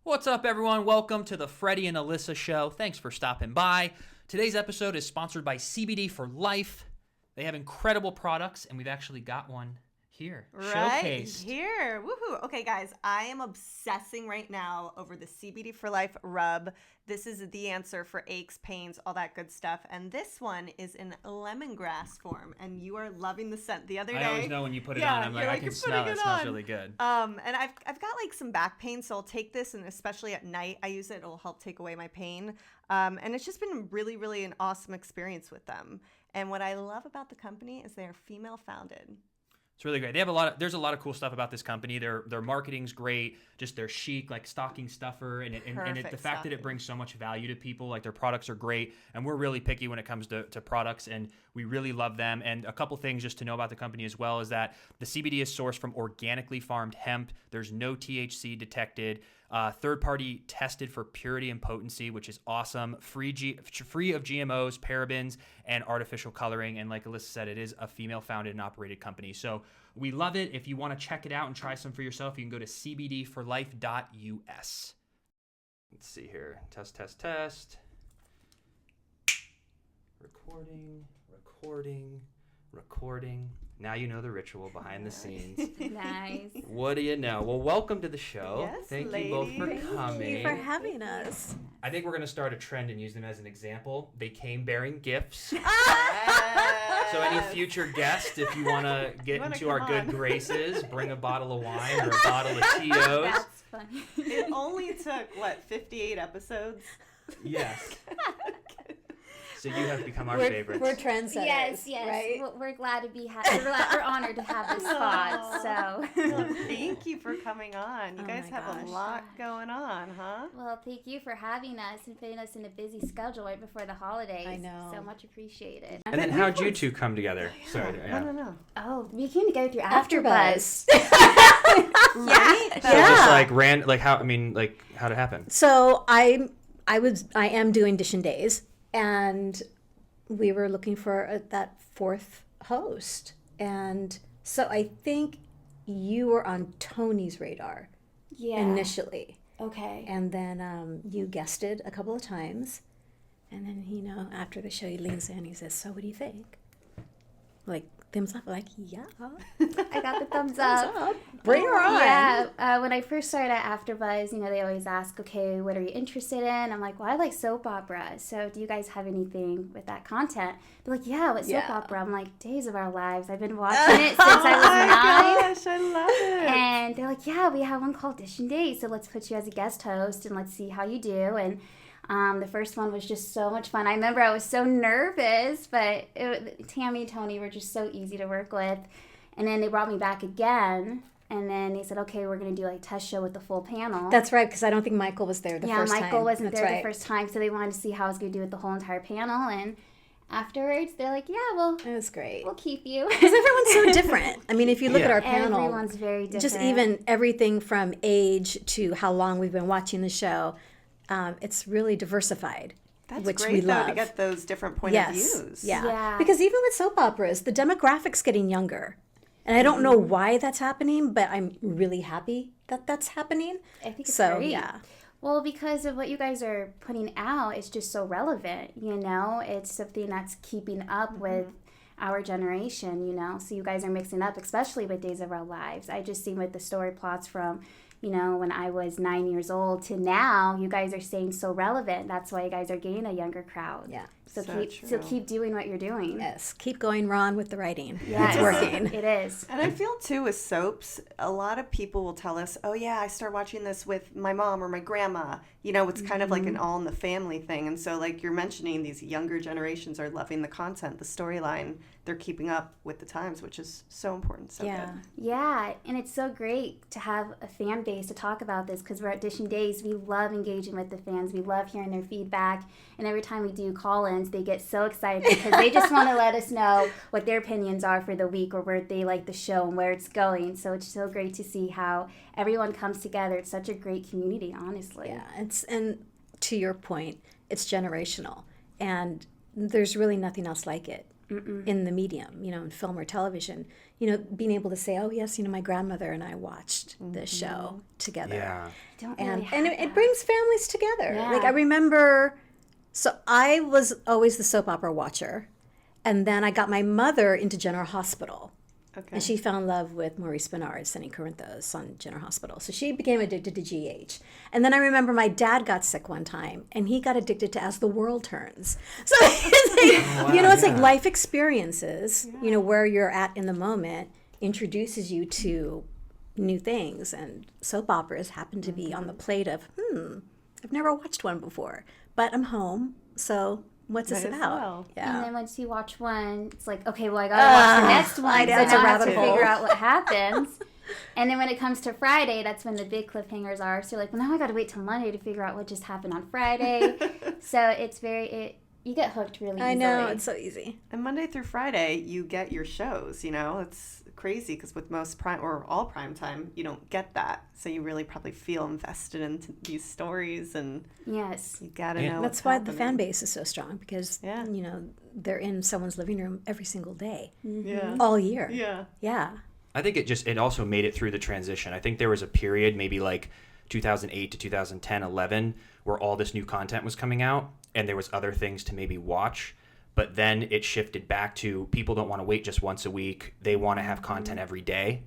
What's up, everyone? Welcome to the Freddie and Alyssa show. Thanks for stopping by. Today's episode is sponsored by CBD for Life. They have incredible products, and we've actually got one here, showcased. Here. Woohoo. Okay, guys, I am obsessing right now over the CBD for Life rub. This is the answer for aches, pains, all that good stuff. And this one is in lemongrass form, and you are loving the scent. The other day, I always know when you put it on. I'm like, I can smell it. It smells really good. And I've got like some back pain, so I'll take this, and especially at night, I use it. It'll help take away my pain. And it's just been really, really an awesome experience with them. And what I love about the company is they are female founded. It's really great. They have there's a lot of cool stuff about this company. Their marketing's great. Just their chic, like stocking stuffer, and the fact that it brings so much value to people. Like their products are great, and we're really picky when it comes to products, and we really love them. And a couple things just to know about the company as well is that the CBD is sourced from organically farmed hemp. There's no THC detected. Third-party tested for purity and potency, which is awesome. Free of GMOs, parabens, and artificial coloring. And like Alyssa said, it is a female-founded and operated company. So we love it. If you want to check it out and try some for yourself, you can go to cbdforlife.us. Let's see here. Test. Recording. Now you know the ritual behind the scenes. Nice. What do you know? Well, welcome to the show. Yes, Thank ladies. you both for coming. Thank you for having us. I think we're going to start a trend and use them as an example. They came bearing gifts. Yes. So any future guests, if you want to get into our good graces, bring a bottle of wine or a bottle of Tito's. That's funny. It only took, 58 episodes? Yes. So you have become our favorites. We're trendsetters. Yes. Right? We're glad to be. We're honored to have this spot. So. Well, thank you for coming on. You guys my have a gosh. lot going on, huh? Well, thank you for having us and fitting us in a busy schedule right before the holidays. I know. So much appreciated. And then how'd you two come together? Sorry. I don't know. Oh, we came together through AfterBuzz. Right? So just like how'd it happen? So I am doing Dishin Days, and we were looking for that fourth host. And so I think you were on Tony's radar initially. Okay. And then you guested a couple of times. And then, after the show, he leans in and he says, "So what do you think?" Like, thumbs up. Like, yeah. I got the thumbs up. Bring her on. Yeah. When I first started at AfterBuzz, they always ask, okay, what are you interested in? I'm like, well, I like soap opera. So do you guys have anything with that content? They're like, yeah, what soap opera? I'm like, Days of Our Lives. I've been watching it since I was 9. Gosh, I love it. And they're like, yeah, we have one called Dishin Days. So let's put you as a guest host and let's see how you do. And the first one was just so much fun. I remember I was so nervous, but Tami and Tony were just so easy to work with. And then they brought me back again, and then they said, okay, we're going to do a test show with the full panel. That's right, because I don't think Michael was there the first time. Yeah, Michael wasn't That's there right. the first time, so they wanted to see how I was going to do with the whole entire panel. And afterwards, they're like, yeah, well, It was great. we'll keep you. Because everyone's so different. I mean, if you look at our panel, Everyone's very different. just even everything from age to how long we've been watching the show, it's really diversified. That's which great, we though, love. to get those different point of views. Yeah. Because even with soap operas, the demographic's getting younger. And I don't know why that's happening, but I'm really happy that that's happening. I think it's so, great. Yeah. Well, because of what you guys are putting out, it's just so relevant, It's something that's keeping up with our generation, So you guys are mixing up, especially with Days of Our Lives. I just seen with the story plots from, when I was 9 years old to now, you guys are staying so relevant. That's why you guys are getting a younger crowd. Yeah. So true. keep doing what you're doing. Yes. Keep going, Ron, with the writing. Yes. It's working. It is. And I feel, too, with soaps, a lot of people will tell us, oh, yeah, I started watching this with my mom or my grandma. It's kind of like an all-in-the-family thing. And so, like you're mentioning, these younger generations are loving the content, the storyline. They're keeping up with the times, which is so important. So good. Yeah, and it's so great to have a fan base to talk about this because we're at Dishin Days. We love engaging with the fans. We love hearing their feedback. And every time we do call-ins, they get so excited because they just want to let us know what their opinions are for the week or where they like the show and where it's going. So it's so great to see how everyone comes together. It's such a great community, honestly. Yeah, and to your point, it's generational. And there's really nothing else like it. in the medium, in film or television. Being able to say, oh yes, my grandmother and I watched this show together. Yeah. And it brings families together. Yeah. Like I remember, so I was always the soap opera watcher, and then I got my mother into General Hospital. Okay. And she fell in love with Maurice Benard, Sonny Corinthos on General Hospital. So she became addicted to GH. And then I remember my dad got sick one time, and he got addicted to As the World Turns. So it's like life experiences, where you're at in the moment introduces you to new things. And soap operas happen to be on the plate of, I've never watched one before, but I'm home, so what's this about? Well. Yeah. And then once you watch one, it's like, okay, well, I gotta watch the next one. I know, So it's a now I have to rabbit hole. figure out what happens. And then when it comes to Friday, that's when the big cliffhangers are. So you're like, well, now I gotta wait till Monday to figure out what just happened on Friday. So it's you get hooked really easily. I know, it's so easy. And Monday through Friday, you get your shows, It's crazy because with most prime or all prime time, you don't get that. So you really probably feel invested in these stories, and Yes. you got to know That's what's why happening. the fan base is so strong, because, Yeah. they're in someone's living room every single day, Yeah. all year. Yeah. Yeah. I think it also made it through the transition. I think there was a period, maybe like 2008 to 2010, 11, where all this new content was coming out, and there was other things to maybe watch. But then it shifted back to people don't want to wait just once a week. They want to have content every day.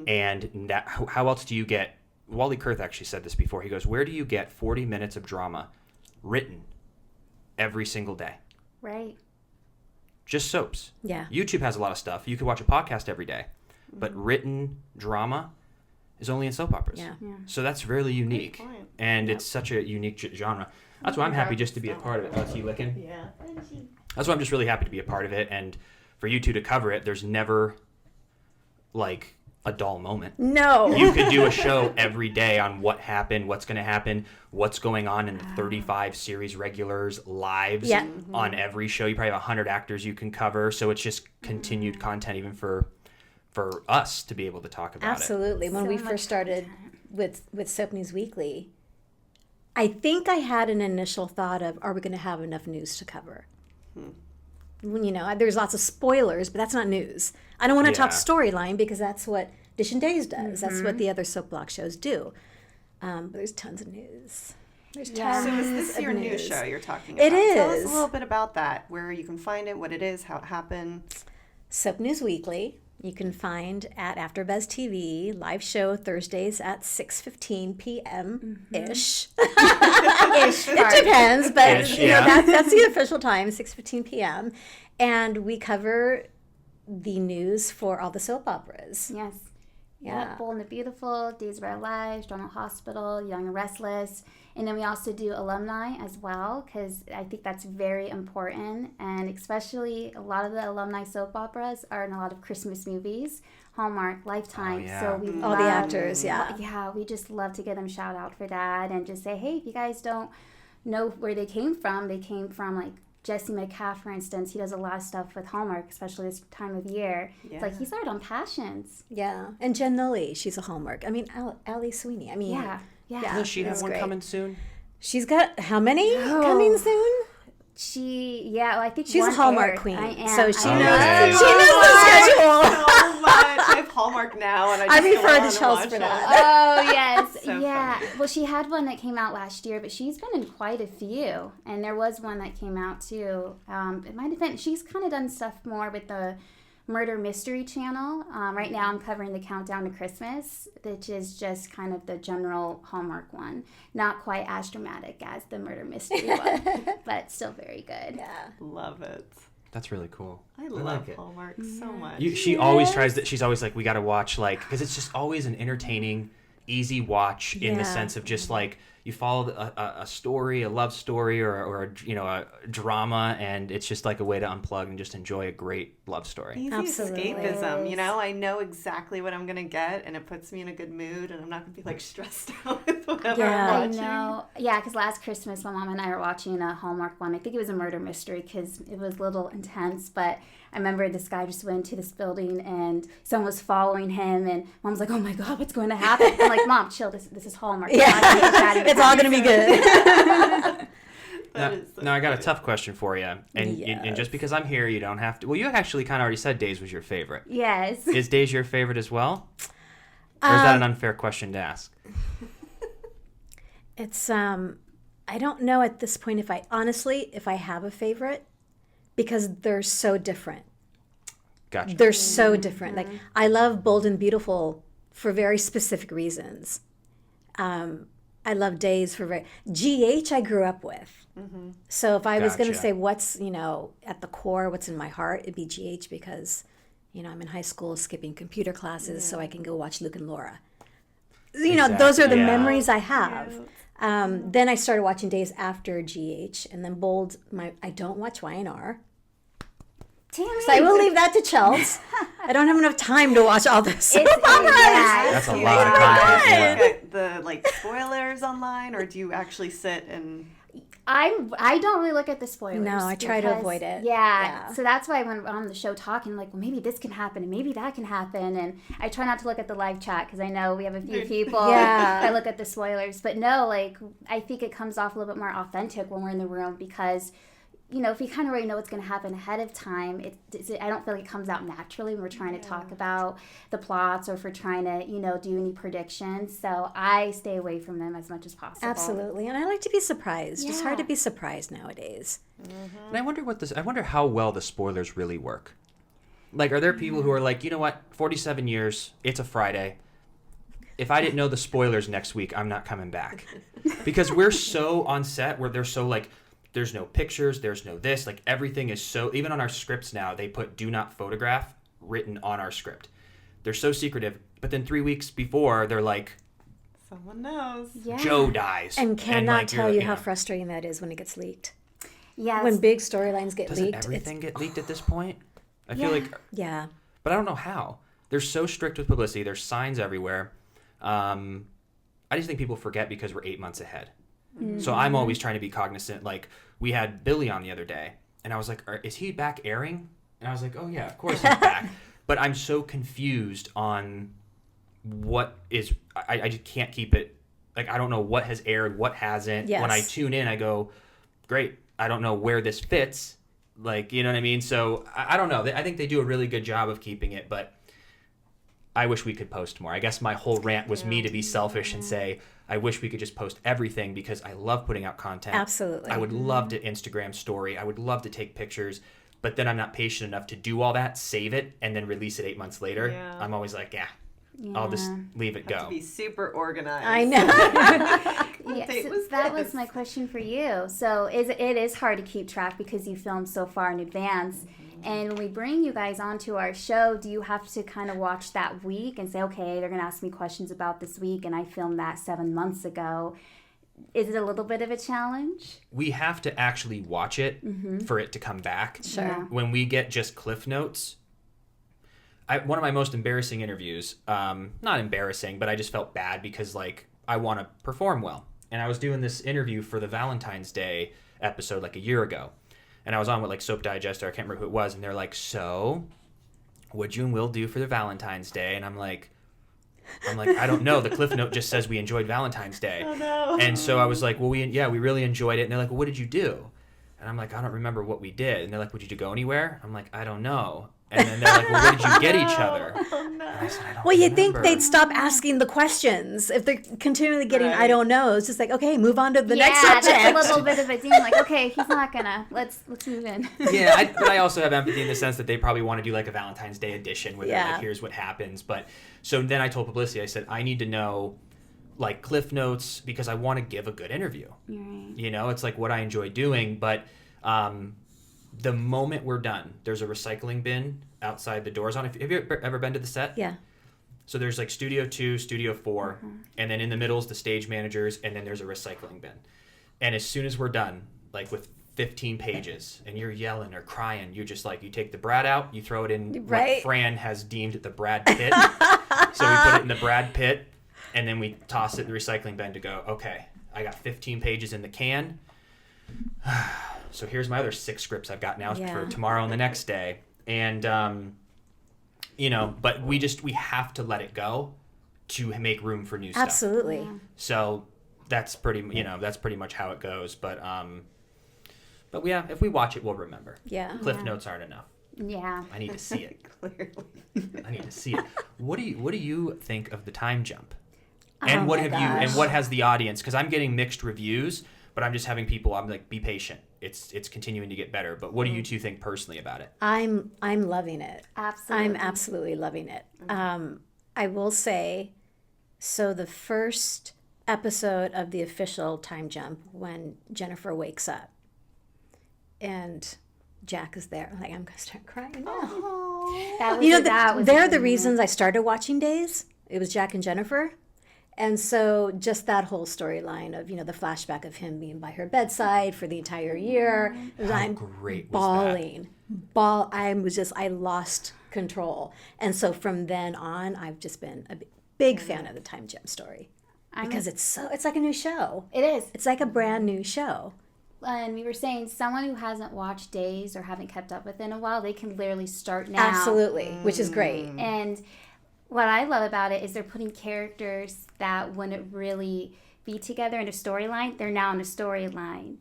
And how else do you get... Wally Kurth actually said this before. He goes, where do you get 40 minutes of drama written every single day? Right. Just soaps. Yeah. YouTube has a lot of stuff. You could watch a podcast every day. But written drama is only in soap operas. Yeah. So that's really unique. point. And it's such a unique genre. That's why I'm happy just to be a part of it. Oh, is he licking? Yeah. That's why I'm just really happy to be a part of it. And for you two to cover it, there's never like a dull moment. No. You could do a show every day on what happened, what's going to happen, what's going on in the 35 series regulars' lives on every show. You probably have 100 actors you can cover. So it's just continued content even for us to be able to talk about Absolutely. When So we much first started with Soap News Weekly, I think I had an initial thought of, are we going to have enough news to cover? There's lots of spoilers, but that's not news. I don't want to talk Yeah. storyline because that's what Dishin Days does. That's what the other soap block shows do. But there's tons of news. There's tons So is this of your new news. show you're talking about? It Tell us is. a little bit about that, where you can find it, what it is, how it happened. Soap News Weekly. You can find at AfterBuzz TV, live show Thursdays at 6:15 p.m. ish. It depends, but Ish, yeah. that's the official time, 6:15 p.m. And we cover the news for all the soap operas. Yes. Yeah. Bold and the Beautiful, Days of Our Lives, General Hospital, Young and Restless. And then we also do alumni as well, because I think that's very important. And especially a lot of the alumni soap operas are in a lot of Christmas movies, Hallmark, Lifetime. Oh, yeah. So we All love, the actors, yeah. Yeah, we just love to give them shout out for that and just say, hey, if you guys don't know where they came from like Jesse McCaff, for instance. He does a lot of stuff with Hallmark, especially this time of year. It's like he started on Passions. Yeah. And Jen Lilly, she's a Hallmark. I mean, Ali Sweeney. I mean, Yeah. Doesn't she have that's one great. coming soon? She's got how many coming soon? I think She's a one Hallmark aired. queen, I am. so she I knows. am. She knows the schedule. So much. I have Hallmark now, and I just refer go to on and Chelsea watch for it. that. Oh, yes. So yeah. funny. Well, she had one that came out last year, but she's been in quite a few. And there was one that came out, too. It might have been, she's kind of done stuff more with the Murder Mystery channel. Right now I'm covering the Countdown to Christmas, which is just kind of the general Hallmark one. Not quite as dramatic as the Murder Mystery one, but still very good. Yeah. Love it. That's really cool. I love like it. Hallmark so much. She always tries that. She's always like, we got to watch, like, because it's just always an entertaining, easy watch in the Yeah. sense of just like you follow a story, a love story, or a drama, and it's just like a way to unplug and just enjoy a great love story. Easy Absolutely. escapism, I know exactly what I'm gonna get, and it puts me in a good mood, and I'm not gonna be like stressed out with whatever Yeah. I'm I watching. know. Yeah, because last Christmas, my mom and I were watching a Hallmark one. I think it was a murder mystery because it was a little intense. But I remember this guy just went into this building and someone was following him. And Mom's like, oh my God, what's going to happen? I'm like, Mom, chill. This is Hallmark. Yeah. It's all going to be good. Now I got a tough question for you, and just because I'm here, you don't have to. Well, you actually kind of already said Days was your favorite. Yes. Is Days your favorite as well, or is that an unfair question to ask? It's I don't know at this point if I have a favorite, because they're so different. Gotcha. They're so different. Like, I love Bold and Beautiful for very specific reasons. I love Days for GH I grew up with. Mm-hmm. So if I was going to say what's, at the core, what's in my heart, it'd be GH, because, I'm in high school skipping computer classes so I can go watch Luke and Laura. Those are the memories I have. Then I started watching Days after GH, and then Bold, I don't watch YNR. So I will leave that to Chelsea. I don't have enough time to watch all this. That's a lot of content. Look at the spoilers online, or do you actually sit and? I don't really look at the spoilers. No, I try to avoid it. Yeah. So that's why when we're on the show talking, I'm like, well, maybe this can happen and maybe that can happen, and I try not to look at the live chat because I know we have a few people that look at the spoilers. But no, I think it comes off a little bit more authentic when we're in the room, because if you kind of already know what's going to happen ahead of time, I don't feel like it comes out naturally when we're trying to talk about the plots, or if we're trying to, do any predictions. So I stay away from them as much as possible. Absolutely. And I like to be surprised. Yeah. It's hard to be surprised nowadays. Mm-hmm. And I wonder how well the spoilers really work. Like, are there people who are like, you know what, 47 years, it's a Friday. If I didn't know the spoilers next week, I'm not coming back. Because we're so on set where they're so there's no pictures, there's no this, everything is so, even on our scripts now, they put do not photograph written on our script. They're so secretive, but then 3 weeks before, they're like, someone knows. Yeah. Joe dies. And cannot tell you how frustrating that is when it gets leaked. Yes. When big storylines get leaked. Doesn't everything get leaked at this point? I feel like... Yeah. But I don't know how. They're so strict with publicity. There's signs everywhere. I just think people forget because we're 8 months ahead. Mm-hmm. So I'm always trying to be cognizant. We had Billy on the other day, and I was like, is he back airing? And I was like, oh yeah, of course he's back. But I'm so confused on what is, I just can't keep it, I don't know what has aired, what hasn't. Yes. When I tune in, I go, great, I don't know where this fits. You know what I mean? So I don't know. I think they do a really good job of keeping it, but I wish we could post more. I guess my whole rant was me to be selfish and say, I wish we could just post everything, because I love putting out content. Absolutely. I would love to Instagram story. I would love to take pictures, but then I'm not patient enough to do all that, save it, and then release it 8 months later. Yeah. I'm always like, I'll just leave it go. Have to be super organized. I know. That was my question for you. So it is hard to keep track because you film so far in advance. And when we bring you guys onto our show, do you have to kind of watch that week and say, okay, they're going to ask me questions about this week, and I filmed that 7 months ago? Is it a little bit of a challenge? We have to actually watch it for it to come back. Sure. Yeah. When we get just cliff notes, one of my most embarrassing interviews, not embarrassing, but I just felt bad because I want to perform well. And I was doing this interview for the Valentine's Day episode a year ago. And I was on with Soap Digester, I can't remember who it was, and they're like, so what'd you and Will do for the Valentine's Day? And I'm like, I don't know. The cliff note just says we enjoyed Valentine's Day. Oh no. And so I was like, well, we really enjoyed it. And they're like, well, what did you do? And I'm like, I don't remember what we did. And they're like, well, did you go anywhere? I'm like, I don't know. And then they're like, well, what did you get each other? Oh, no. And I said, I don't Well, you remember. think they'd stop asking the questions if they're continually getting, I don't know. It's just okay, move on to the next subject. Yeah, that's a little bit of a demon. Okay, he's not gonna. Let's move in. Yeah, but I also have empathy in the sense that they probably want to do a Valentine's Day edition where they're like, here's what happens. But so then I told publicity, I said, I need to know cliff notes because I want to give a good interview. Right. It's what I enjoy doing. But the moment we're done, there's a recycling bin outside the doors. Have you ever been to the set? Yeah. So there's Studio 2, Studio 4, and then in the middle is the stage managers, and then there's a recycling bin. And as soon as we're done, with 15 pages, and you're yelling or crying, you're just you take the Brad out, you throw it in what Fran has deemed the Brad pit. So we put it in the Brad pit, and then we toss it in the recycling bin to go, okay, I got 15 pages in the can. So here's my other 6 scripts I've got now for tomorrow and the next day. And, but we have to let it go to make room for new stuff. Absolutely. So that's pretty much how it goes. But, But if we watch it, we'll remember. Yeah. Cliff notes aren't enough. Yeah. I need to see it. Clearly. I need to see it. What do you think of the time jump? Oh And what my have gosh. you and what has the audience? Because I'm getting mixed reviews, but I'm just having people. I'm like, be patient. It's continuing to get better. But what do you two think personally about it? I'm loving it. Absolutely. I'm absolutely loving it. I will say, so the first episode of the official time jump, when Jennifer wakes up and Jack is there, like, I'm gonna start crying now. That was, You know, that was they're a the good reasons I started watching Days. It was Jack and Jennifer. And so just that whole storyline of, the flashback of him being by her bedside for the entire year. How great was bawling. I lost control. And so from then on, I've just been a big fan of the time jump story. Because it's like a new show. It is. It's like a brand new show. And we were saying someone who hasn't watched Days or haven't kept up with it in a while, they can literally start now. Absolutely, which is great. And what I love about it is they're putting characters that wouldn't really be together in a storyline. They're now in a storyline.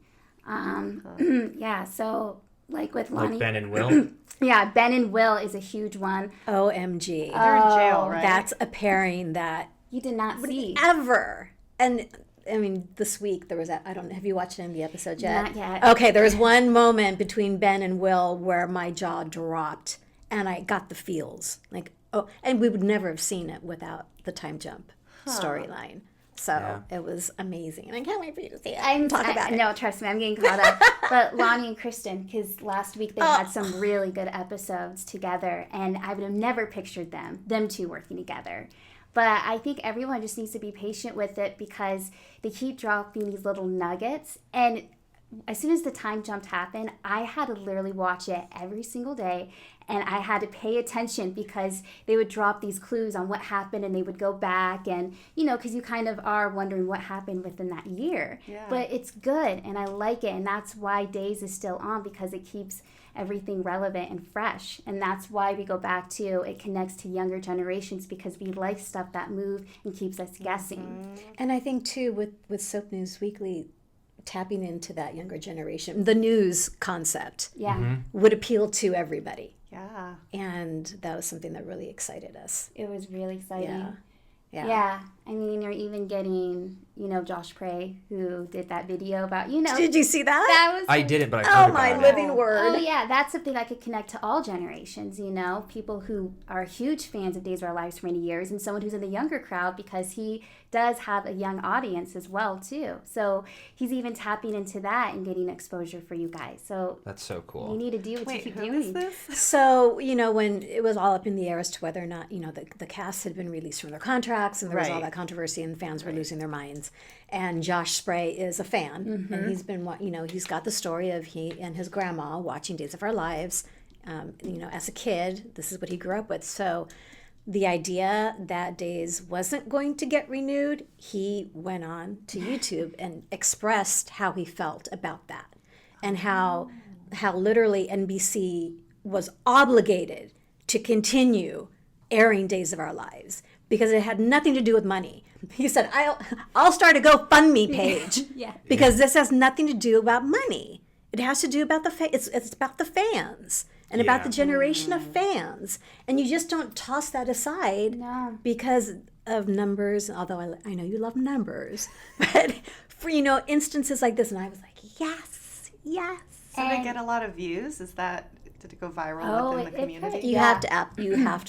Yeah, so like with Lonnie. Like Ben and Will? Yeah, Ben and Will is a huge one. OMG. They're in jail, right? That's a pairing that You did not see. ever. And I mean, this week there was I don't know. Have you watched any of the episodes yet? Not yet. Okay, there was one moment between Ben and Will where my jaw dropped and I got the feels. Like, oh, and we would never have seen it without the time jump storyline. So it was amazing, and I can't wait for you to see it. Talk about it. No, trust me, I'm getting caught up. But Lonnie and Kristen, because last week they had some really good episodes together, and I would have never pictured them two working together. But I think everyone just needs to be patient with it because they keep dropping these little nuggets. And as soon as the time jump happened, I had to literally watch it every single day. And I had to pay attention because they would drop these clues on what happened and they would go back. And, because you kind of are wondering what happened within that year. Yeah. But it's good and I like it. And that's why Days is still on because it keeps everything relevant and fresh. And that's why we go back to it connects to younger generations because we like stuff that move and keeps us guessing. And I think too with Soap News Weekly, tapping into that younger generation, the news concept would appeal to everybody. Yeah. And that was something that really excited us. It was really exciting. Yeah. I mean, you're even getting, Josh Prey, who did that video about, Did you see that? That was... I didn't, but I heard Oh, my about living it. word. Oh, yeah, that's something that could connect to all generations, people who are huge fans of Days of Our Lives for many years and someone who's in the younger crowd because he does have a young audience as well, too. So he's even tapping into that and getting exposure for you guys. So That's so cool. you need to do what you Wait, keep who doing. is this? So, when it was all up in the air as to whether or not, the cast had been released from their contracts and there was all Right. that controversy and fans were losing their minds. And Josh Spray is a fan and he's been, he's got the story of he and his grandma watching Days of Our Lives, as a kid. This is what he grew up with. So the idea that Days wasn't going to get renewed, he went on to YouTube and expressed how he felt about that and how literally NBC was obligated to continue airing Days of Our Lives because it had nothing to do with money. He said, I'll start a GoFundMe page because this has nothing to do about money. It has to do about it's about the fans and about the generation of fans. And you just don't toss that aside because of numbers, although I know you love numbers. But for, instances like this, and I was like, yes. So they get a lot of views? Did it go viral within the community? You have to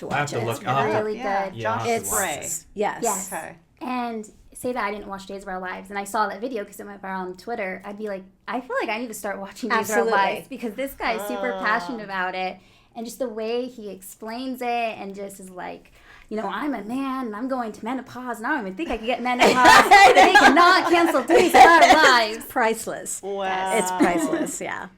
watch I have to it. look. It's I'll have to- Really good. Josh It's Spray. Yes. Okay. And say that I didn't watch Days of Our Lives and I saw that video because it went viral on Twitter, I'd be like, I feel like I need to start watching Days of Our Absolutely. Lives because this guy is super passionate about it. And just the way he explains it and just is like, I'm a man and I'm going to menopause and I don't even think I can get menopause. They cannot cancel Days of Our Lives. Priceless. Wow. It's priceless, yeah.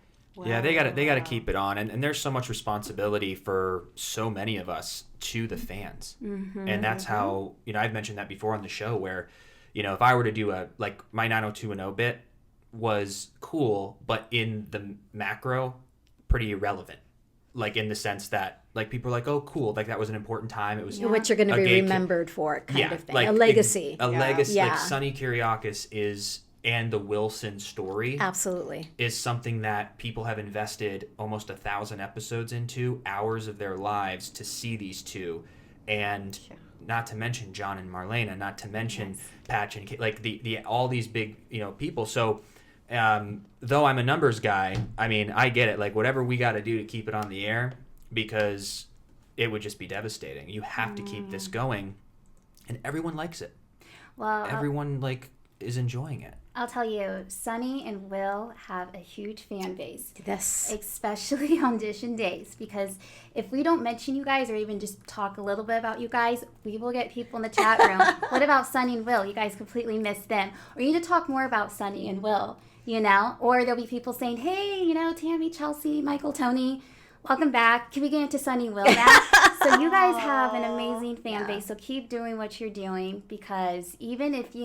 Yeah, they got to keep it on, and there's so much responsibility for so many of us to the fans, and that's how I've mentioned that before on the show where, if I were to do my 90210 bit was cool, but in the macro, pretty irrelevant, like in the sense that like people are like, oh cool, like that was an important time. It was What you're going to be remembered for, kind of thing. like a legacy. legacy. Yeah. Like Sonny Kyriakis is and the Wilson story Absolutely. is something that people have invested almost 1,000 episodes into, hours of their lives to see these two. And not to mention John and Marlena, not to mention Patch and Kate, like the all these big, people. So though I'm a numbers guy, I mean, I get it. Like, whatever we got to do to keep it on the air, because it would just be devastating. You have to keep this going, and everyone likes it. Well, everyone is enjoying it. I'll tell you, Sunny and Will have a huge fan base. Yes. Especially on Dishin Days, because if we don't mention you guys or even just talk a little bit about you guys, we will get people in the chat room. What about Sunny and Will? You guys completely missed them. Or you need to talk more about Sunny and Will, Or there'll be people saying, hey, Tami, Chelsea, Michael, Tony, welcome back. Can we get into Sunny and Will now? So you guys have an amazing fan base, so keep doing what you're doing, because even if,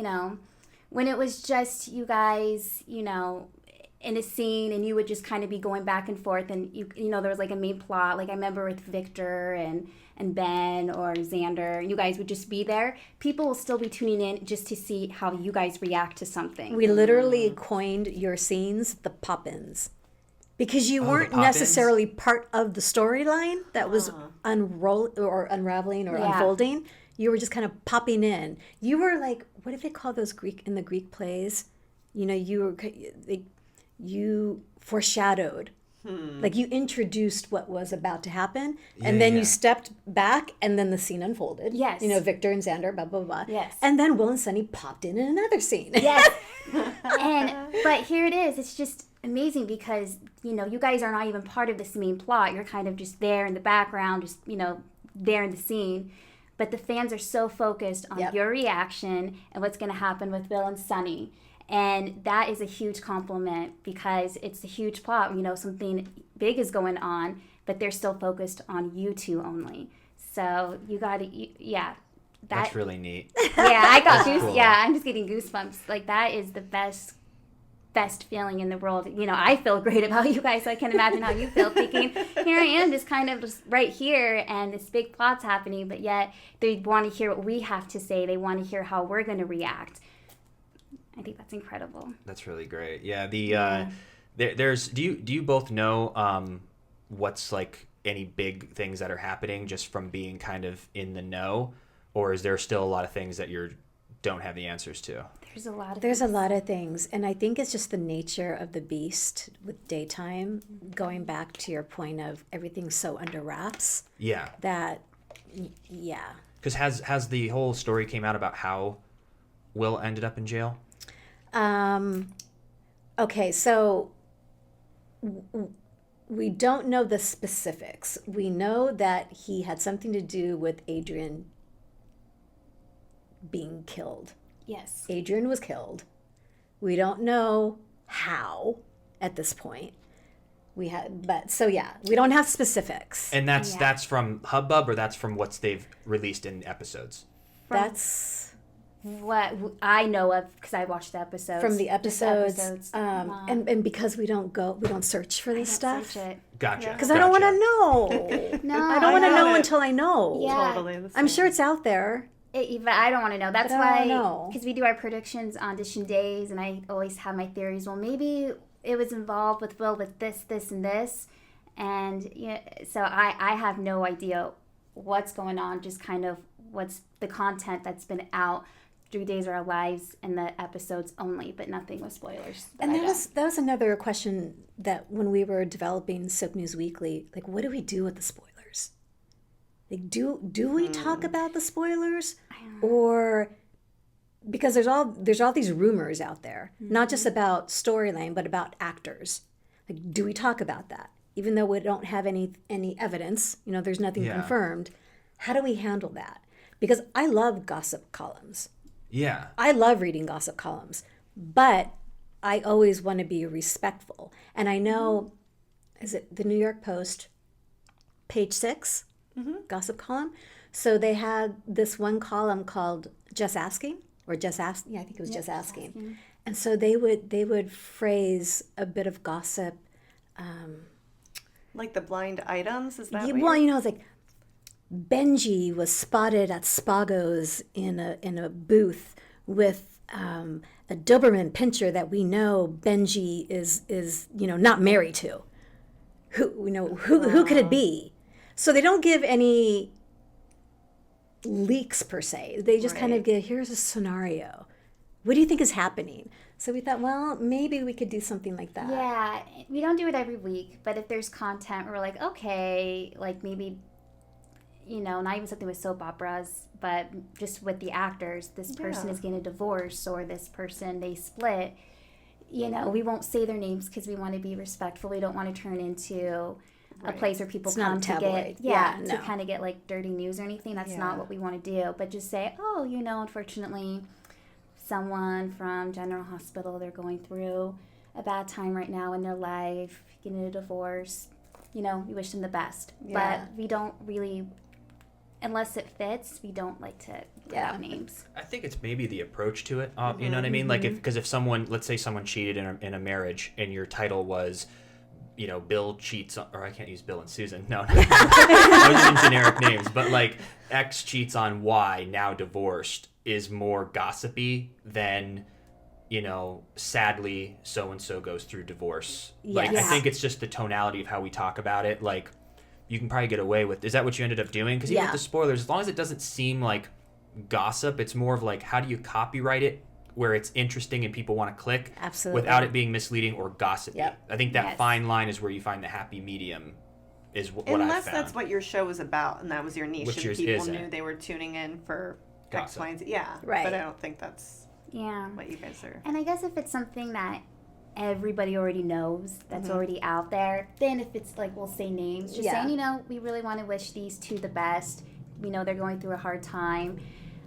when it was just you guys, in a scene and you would just kind of be going back and forth and, there was like a main plot. Like I remember with Victor and Ben or Xander, you guys would just be there. People will still be tuning in just to see how you guys react to something. We literally coined your scenes the pop-ins. Because you weren't necessarily part of the storyline that was unraveling or unfolding. You were just kind of popping in. You were like, what do they call those in the Greek plays? You foreshadowed. Like you introduced what was about to happen, and then you stepped back, and then the scene unfolded. Yes. Victor and Xander, blah, blah, blah. Yes. And then Will and Sunny popped in another scene. Yes. But here it is. It's just amazing because, you guys are not even part of this main plot. You're kind of just there in the background, just, there in the scene. But the fans are so focused on your reaction and what's going to happen with Will and Sunny. And that is a huge compliment because it's a huge plot. Something big is going on, but they're still focused on you two only. So you got to, That's really neat. Yeah, I got goosebumps. Cool. Yeah, I'm just getting goosebumps. Like, that is the best feeling in the world. I feel great about you guys, so I can imagine how you feel, thinking, here I am just kind of just right here, and this big plot's happening, but yet they want to hear what we have to say. They want to hear how we're going to react. I think that's incredible. That's really great. Yeah, there's do you both know what's like any big things that are happening just from being kind of in the know, or is there still a lot of things that you don't have the answers to? There's a lot of things, and I think it's just the nature of the beast with daytime. Going back to your point of everything's so under wraps. Yeah. Because has the whole story came out about how Will ended up in jail? Okay, so we don't know the specifics. We know that he had something to do with Adrian being killed. Yes. Adrian was killed. We don't know how at this point. We don't have specifics. And that's from Hubbub, or that's from what they've released in episodes? That's what I know of, because I watched the episodes. From the episodes. And because we don't search for this stuff. Search it. Gotcha. Because I don't want to know. No. I don't want to know until I know. Yeah. Totally the same. I'm sure it's out there. But I don't want to know. That's But I don't know. Because we do our predictions on Dishin Days, and I always have my theories. Well, maybe it was involved with Will with this, and this. And so I have no idea what's going on, just kind of what's the content that's been out 3 Days of Our Lives and the episodes only, but nothing with spoilers. And that was another question that when we were developing Soap News Weekly, like, what do we do with the spoilers? Like, do we talk about the spoilers, or because there's all these rumors out there, not just about storyline, but about actors. Like, do we talk about that, even though we don't have any evidence? There's nothing confirmed. How do we handle that? Because I love gossip columns. Yeah. I love reading gossip columns, but I always want to be respectful. And I know, is it the New York Post, page 6, gossip column? So they had this one column called Just Asking, or Just Ask. Yeah, I think it was Just Asking. And so they would phrase a bit of gossip. Like the blind items? Is that it's like, Benji was spotted at Spago's in a booth with a Doberman Pinscher that we know Benji is not married to. Who could it be? So they don't give any leaks per se. They just kind of give, here's a scenario. What do you think is happening? So we thought, well, maybe we could do something like that. Yeah, we don't do it every week, but if there's content, we're like, okay, like maybe, not even something with soap operas, but just with the actors, this person is getting a divorce or this person, they split. We won't say their names because we want to be respectful. We don't want to turn into a place where people come to get, to kind of get like dirty news or anything. That's not what we want to do. But just say, oh, unfortunately, someone from General Hospital, they're going through a bad time right now in their life, getting a divorce. We wish them the best. Yeah. But we don't really, unless it fits, we don't like to put out names. I think it's maybe the approach to it. You know what I mean? Like if someone, let's say someone cheated in a marriage and your title was, Bill cheats on, or I can't use Bill and Susan. No, those are generic names. But like X cheats on Y, now divorced, is more gossipy than, sadly, so-and-so goes through divorce. Like, I think it's just the tonality of how we talk about it. Like, you can probably get away with, is that what you ended up doing? Because even with the spoilers, as long as it doesn't seem like gossip, it's more of like, how do you copyright it where it's interesting and people want to click without it being misleading or gossipy. I think that fine line is where you find the happy medium is what I found. Unless that's what your show was about and that was your niche and people knew they were tuning in for X, Y, and Z. Yeah, right. But I don't think that's what you guys are. And I guess if it's something that everybody already knows, that's already out there, then if it's like, we'll say names, just saying, we really want to wish these two the best. We know they're going through a hard time.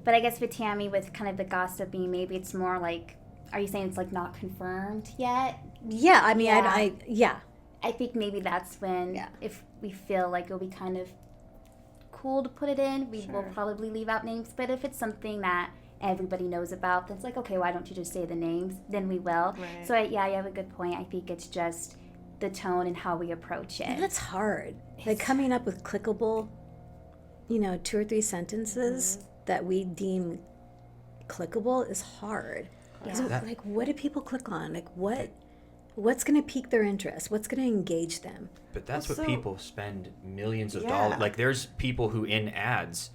But I guess with Tami, with kind of the gossiping, maybe it's more like, are you saying it's like not confirmed yet? Yeah, I mean, I think maybe that's when, if we feel like it'll be kind of cool to put it in, we will probably leave out names. But if it's something that everybody knows about, then it's like, okay, why don't you just say the names? Then we will. Right. So, you have a good point. I think it's just the tone and how we approach it. And that's hard. Like coming up with clickable, 2 or 3 sentences that we deem clickable is hard. Like, what do people click on? Like, what's going to pique their interest? What's going to engage them? But that's what people spend millions of dollars. Like, there's people who in ads,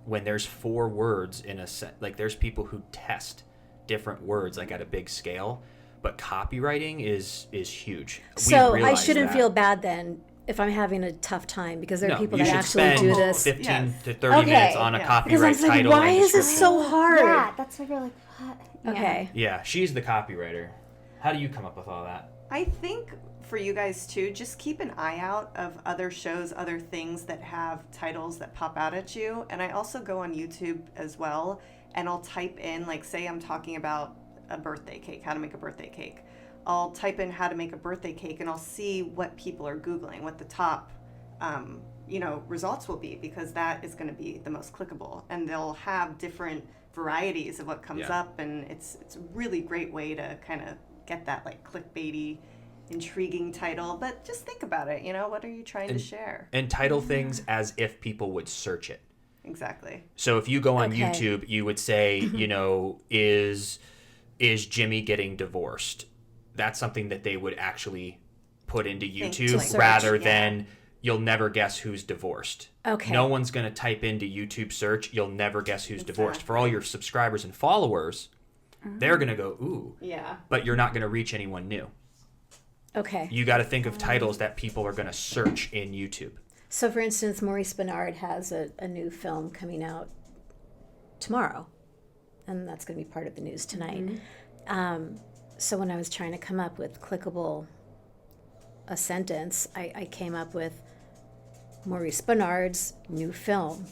when there's 4 words in a set, like there's people who test different words like at a big scale. But copywriting is huge. So I shouldn't feel bad then if I'm having a tough time because there are people that actually do this. 15 to 30 minutes on a copyright title. Why is this so hard? Yeah, that's what you're like, what? Okay. Yeah, she's the copywriter. How do you come up with all that? I think for you guys too, just keep an eye out of other shows, other things that have titles that pop out at you. And I also go on YouTube as well, and I'll type in, like, say I'm talking about a birthday cake, how to make a birthday cake. I'll type in how to make a birthday cake and I'll see what people are Googling, what the top, results will be, because that is going to be the most clickable. And they'll have different varieties of what comes up, and it's a really great way to kind of get that like clickbaity, intriguing title. But just think about it, what are you trying to share? And title things as if people would search it. Exactly. So if you go on YouTube, you would say, is Jimmy getting divorced? That's something that they would actually put into YouTube rather than you'll never guess who's divorced. Okay. No one's going to type into YouTube search, you'll never guess who's divorced. For all your subscribers and followers, they're going to go, ooh. Yeah. But you're not going to reach anyone new. Okay. You got to think of titles that people are going to search in YouTube. So, for instance, Maurice Benard has a new film coming out tomorrow, and that's going to be part of the news tonight. So when I was trying to come up with a sentence, I came up with Maurice Benard's new film,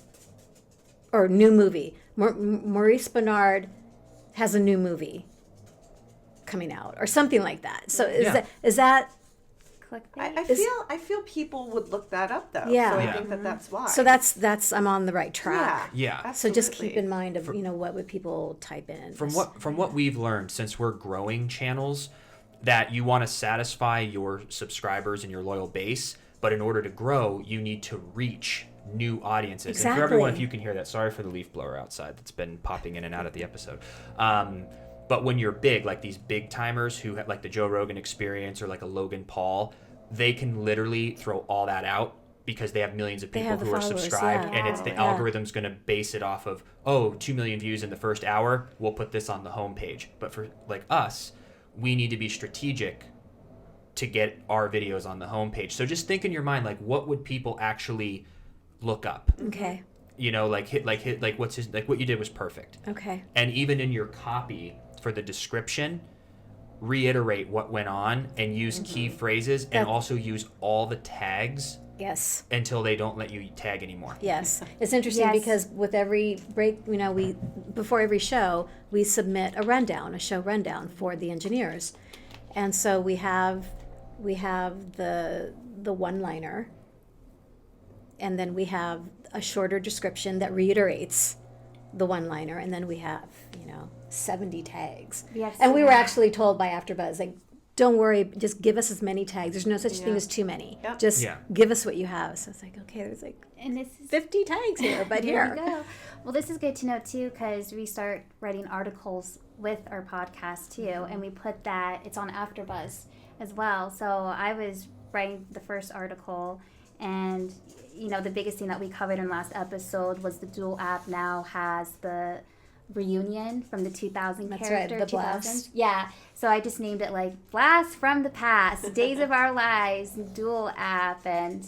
or new movie. Maurice Benard has a new movie coming out, or something like that. So is that I feel people would look that up though. Yeah. So I think that's why. So that's I'm on the right track. Yeah. Absolutely. So just keep in mind of what would people type in. From what we've learned since we're growing channels, that you want to satisfy your subscribers and your loyal base, but in order to grow, you need to reach new audiences. Exactly. And for everyone, if you can hear that, sorry for the leaf blower outside that's been popping in and out of the episode. But when you're big, like these big timers who have like the Joe Rogan Experience or like a Logan Paul, they can literally throw all that out because they have millions of people who are subscribed, and it's the algorithm's going to base it off of, 2 million views in the first hour, we'll put this on the homepage. But for like us, we need to be strategic to get our videos on the homepage. So just think in your mind, like, what would people actually look up? Okay. You know, like what you did was perfect. Okay. And even in your copy for the description, reiterate what went on and use key phrases, and also use all the tags. Yes. Until they don't let you tag anymore. Yes. It's interesting because with every break, before every show, we submit a show rundown for the engineers. And so we have the one-liner, and then we have a shorter description that reiterates the one-liner, and then we have, 70 tags. Yes. And we were actually told by AfterBuzz, like, don't worry, just give us as many tags. There's no such thing as too many. Yep. Just give us what you have. So it's like, okay, there's like 50 tags here, but here. We go. Well, this is good to know too, because we start writing articles with our podcast too, and we put that, it's on AfterBuzz as well. So I was writing the first article, and the biggest thing that we covered in the last episode was the Duel app now has the reunion from the 2000 That's character. right, the 2000. Blast. Yeah, so I just named it like Blast from the Past, Days of Our Lives, Duel app, and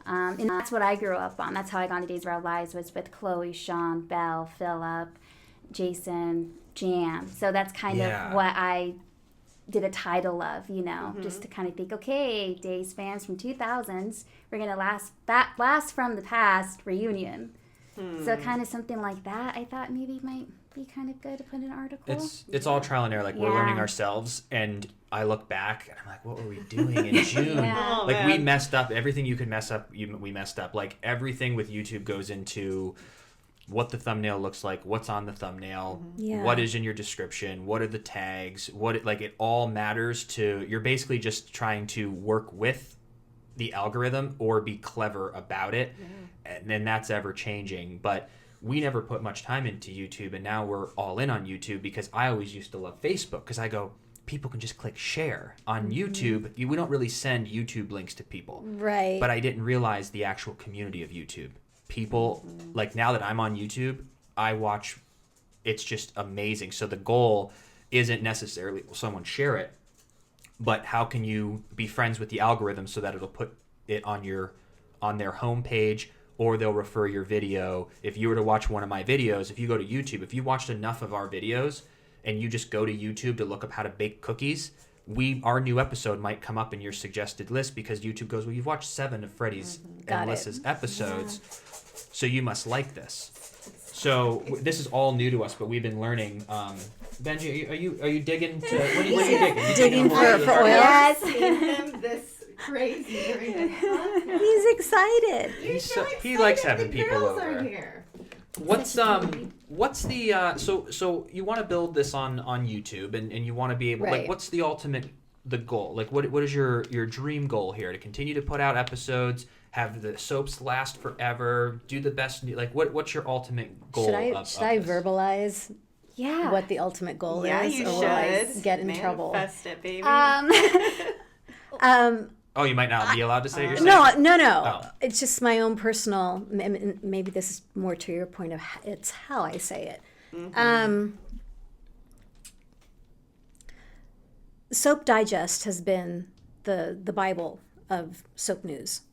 that's what I grew up on. That's how I got into Days of Our Lives, was with Chloe, Sean, Belle, Phillip, Jason, Jam. So that's kind of what I did a title of, just to kind of think, okay, Days fans from 2000s, we're going to Blast from the Past reunion. So kind of something like that, I thought maybe might be kind of good to put in an article. It's all trial and error. Like, we're learning ourselves, and I look back and I'm like, what were we doing in June? We messed up everything you could mess up. We messed up. Like, everything with YouTube goes into what the thumbnail looks like, what's on the thumbnail, what is in your description, what are the tags, it all matters to. You're basically just trying to work with the algorithm or be clever about it, and then that's ever changing. But we never put much time into YouTube, and now we're all in on YouTube, because I always used to love Facebook, because I go, people can just click share on YouTube. We don't really send YouTube links to people, right? But I didn't realize the actual community of YouTube. People, like, now that I'm on YouTube, I watch, it's just amazing. So the goal isn't necessarily will someone share it, but how can you be friends with the algorithm so that it'll put it on their homepage, or they'll refer your video. If you were to watch one of my videos, if you go to YouTube, if you watched enough of our videos and you just go to YouTube to look up how to bake cookies, our new episode might come up in your suggested list, because YouTube goes, well, you've watched 7 of Freddie's and Alyssa's episodes, so you must like this. So this is all new to us, but we've been learning. Benji, are you digging to? What are you digging? Digging for oil. Yes. Him this crazy during the He's excited. He likes having people over. Are here. What's the so you want to build this on YouTube, and you want to be able, like, what's the ultimate, the goal? Like, what is your dream goal here? To continue to put out episodes, have the soaps last forever, do the best, like, what's your ultimate goal? Should I verbalize what the ultimate goal is? You or should. Will I get in trouble? Manifest it, baby. Oh, you might not be allowed to say it yourself? No. Oh. It's just my own personal, maybe this is more to your point of, it's how I say it. Soap Digest has been the Bible of soap news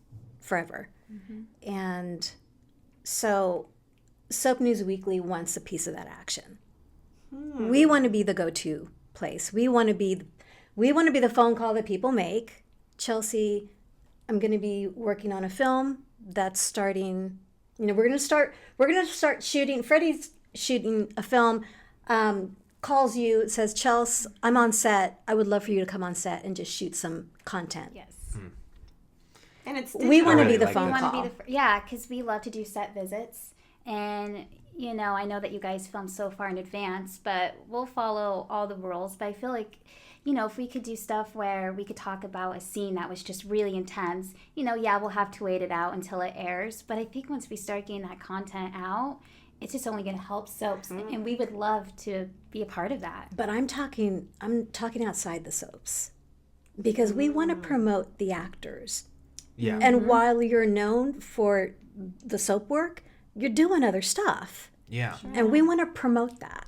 forever. And so Soap News Weekly wants a piece of that action. We want to be the go-to place. We want to be the phone call that people make. Chelssie, I'm going to be working on a film that's starting, we're going to start shooting. Freddie's shooting a film, calls you, says, Chelssie, I'm on set. I would love for you to come on set and just shoot some content. Yes. And it's we want to be the like phone We call. want to be because we love to do set visits, and I know that you guys film so far in advance, but we'll follow all the rules. But I feel like, if we could do stuff where we could talk about a scene that was just really intense, we'll have to wait it out until it airs. But I think once we start getting that content out, it's just only going to help soaps, and we would love to be a part of that. But I'm talking outside the soaps, because we want to promote the actors. Yeah. And while you're known for the soap work, you're doing other stuff. Yeah. And we want to promote that.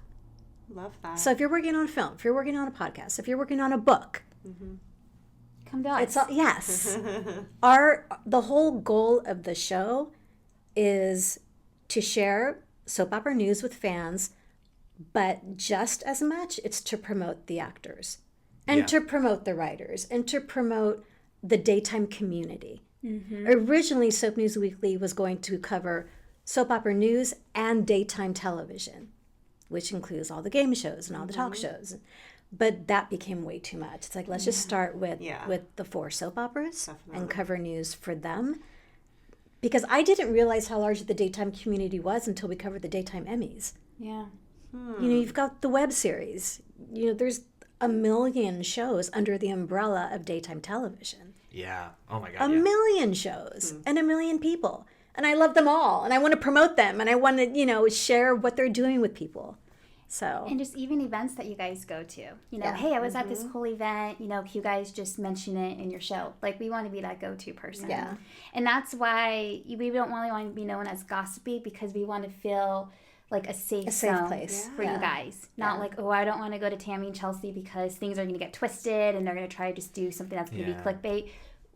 Love that. So if you're working on a film, if you're working on a podcast, if you're working on a book, Come to us. it's all, yes. The whole goal of the show is to share soap opera news with fans, but just as much it's to promote the actors and to promote the writers and to promote the daytime community. Originally, Soap News Weekly was going to cover soap opera news and daytime television, which includes all the game shows and all the talk shows. But that became way too much. It's like, let's just start with the 4 soap operas and cover news for them. Because I didn't realize how large the daytime community was until we covered the daytime Emmys. Yeah. You know, you've got the web series. You know, there's a million shows under the umbrella of daytime television. Yeah. Oh my God. A million shows and a million people. And I love them all. And I want to promote them. And I want to, you know, share what they're doing with people. So. And just even events that you guys go to. You know, hey, I was at this cool event. You know, you guys just mention it in your show. Like, we want to be that go-to person. Yeah. And that's why we don't really want to be known as gossipy, because we want to feel like a safe zone place for you guys. Not like, oh, I don't want to go to Tami and Chelsea because things are going to get twisted and they're going to try to just do something that's going to be clickbait.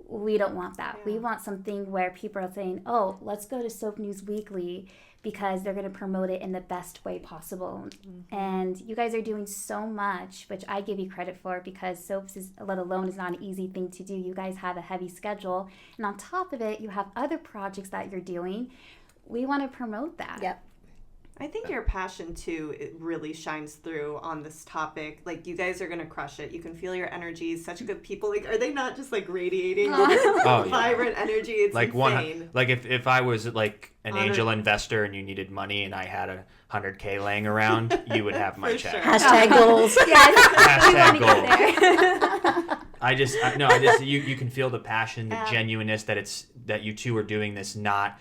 We don't want that. We want something where people are saying, oh, let's go to Soap News Weekly because they're going to promote it in the best way possible. And you guys are doing so much, which I give you credit for, because soaps, let alone, is not an easy thing to do. You guys have a heavy schedule. And on top of it, you have other projects that you're doing. We want to promote that. Yep. I think your passion, too, it really shines through on this topic. Like, you guys are going to crush it. You can feel your energy. Such good people. Like, are they not just, like, radiating vibrant energy? It's like insane. Like, if I was, like, an angel investor and you needed money and I had $100K laying around, you would have my check. Sure. Hashtag goals. Hashtag goals. You can feel the passion, the genuineness that you two are doing this, not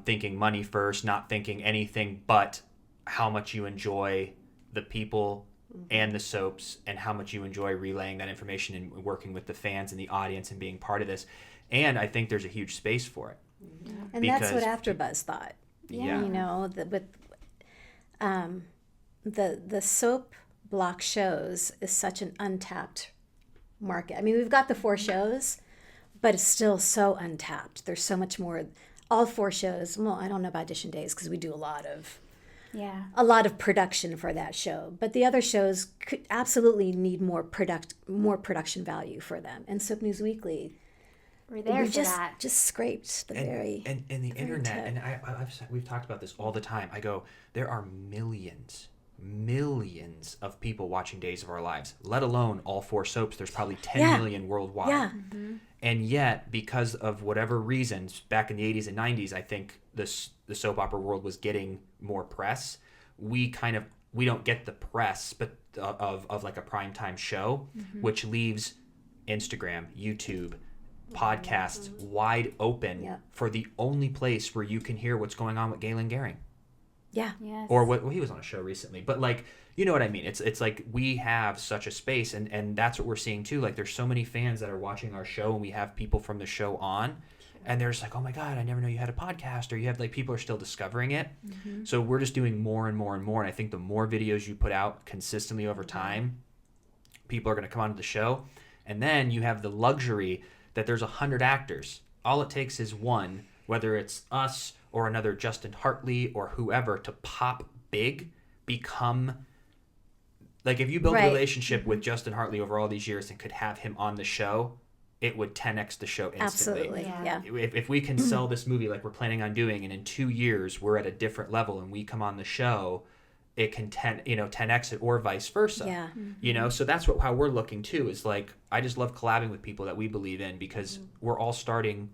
thinking money first, not thinking anything but how much you enjoy the people and the soaps, and how much you enjoy relaying that information and working with the fans and the audience and being part of this. And I think there's a huge space for it. Yeah. And that's what AfterBuzz thought. Yeah. You know, the soap block shows is such an untapped market. I mean, we've got the 4 shows, but it's still so untapped. There's so much more. All 4 shows. Well, I don't know about Dishin Days because we do a lot of production for that show. But the other shows could absolutely need more production value for them. And Soap News Weekly, we're there for that. Just scraped the very and the internet. And we've talked about this all the time. I go, there are millions of people watching Days of Our Lives, let alone all 4 soaps. There's probably 10 million worldwide. Yeah. And yet, because of whatever reasons, back in the 80s and 90s, I think the soap opera world was getting more press. We don't get the press, but of like a primetime show, which leaves Instagram, YouTube, podcasts wide open for the only place where you can hear what's going on with Galen Gehring. Yeah. Yes. Or what he was on a show recently. But like, you know what I mean? It's like we have such a space, and that's what we're seeing too. Like, there's so many fans that are watching our show, and we have people from the show on, and they're just like, oh my God, I never knew you had a podcast, or you have, like, people are still discovering it. So we're just doing more and more and more. And I think the more videos you put out consistently over time, people are going to come onto the show. And then you have the luxury that there's 100 actors. All it takes is one, whether it's us or another Justin Hartley or whoever, to pop big, become, like, if you build a relationship with Justin Hartley over all these years and could have him on the show, it would 10x the show instantly. Absolutely, yeah. If we can sell this movie like we're planning on doing, and in 2 years we're at a different level and we come on the show, it can 10x it, or vice versa. Yeah. You know, so that's how we're looking too, is like, I just love collabing with people that we believe in, because we're all starting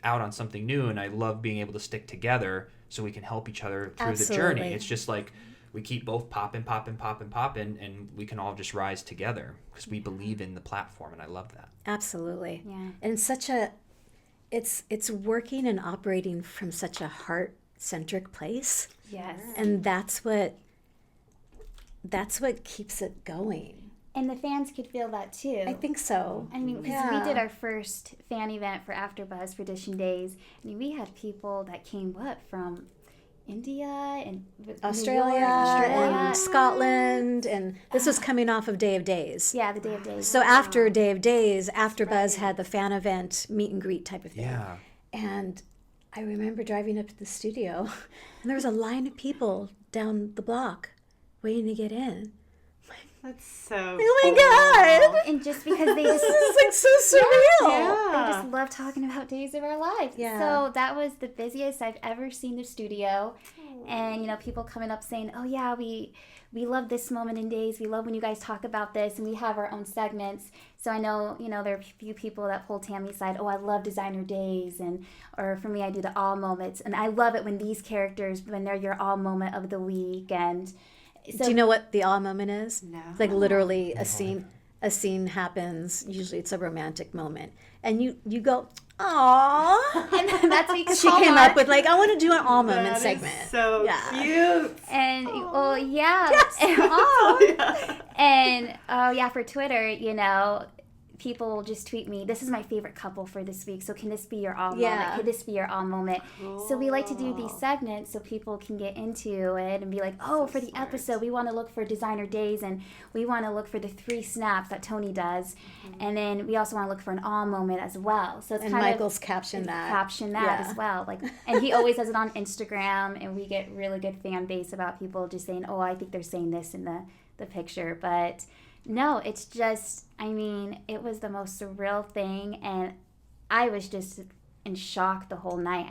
out on something new, and I love being able to stick together so we can help each other through the journey. It's just like we keep both popping, and we can all just rise together because we believe in the platform, and I love that. Absolutely. Yeah. And it's working and operating from such a heart centric place. Yes. And that's what keeps it going. And the fans could feel that too. I think so. I mean, because we did our first fan event for AfterBuzz for Dishin Days. I mean, we had people that came, from India and Australia and Scotland, and this was coming off of Day of Days. Yeah, the Day of Days. So after Day of Days, AfterBuzz had the fan event, meet and greet type of thing. Yeah. And I remember driving up to the studio, and there was a line of people down the block waiting to get in. That's so Oh my God! And just because they just, This is like so surreal. they just love talking about Days of Our Lives. Yeah. So that was the busiest I've ever seen the studio. And, people coming up saying, oh, yeah, we love this moment in Days. We love when you guys talk about this. And we have our own segments. So I know, there are a few people that pull Tami's side. Oh, I love Designer Days. Or for me, I do the all moments. And I love it when these characters, when they're your all moment of the week. And so, Do you know what the awe moment is? No. It's like literally a scene happens. Usually it's a romantic moment. And you go, aww. and that's what you can She call came Mark. up with like, I want to do an all moment That is segment. so cute. And well, yeah. Yes. And for Twitter, people will just tweet me, this is my favorite couple for this week, so can this be your all moment? Could this be your all moment? Cool. So we like to do these segments so people can get into it and be like, oh, for the episode we want to look for Designer Days, and we want to look for the 3 snaps that Tony does, and then we also want to look for an all moment as well. So it's And kind Michael's captioned that. as well. And he always does it on Instagram, and we get really good fan base about people just saying, oh, I think they're saying this in the picture. But no, it's just, it was the most surreal thing, and I was just in shock the whole night.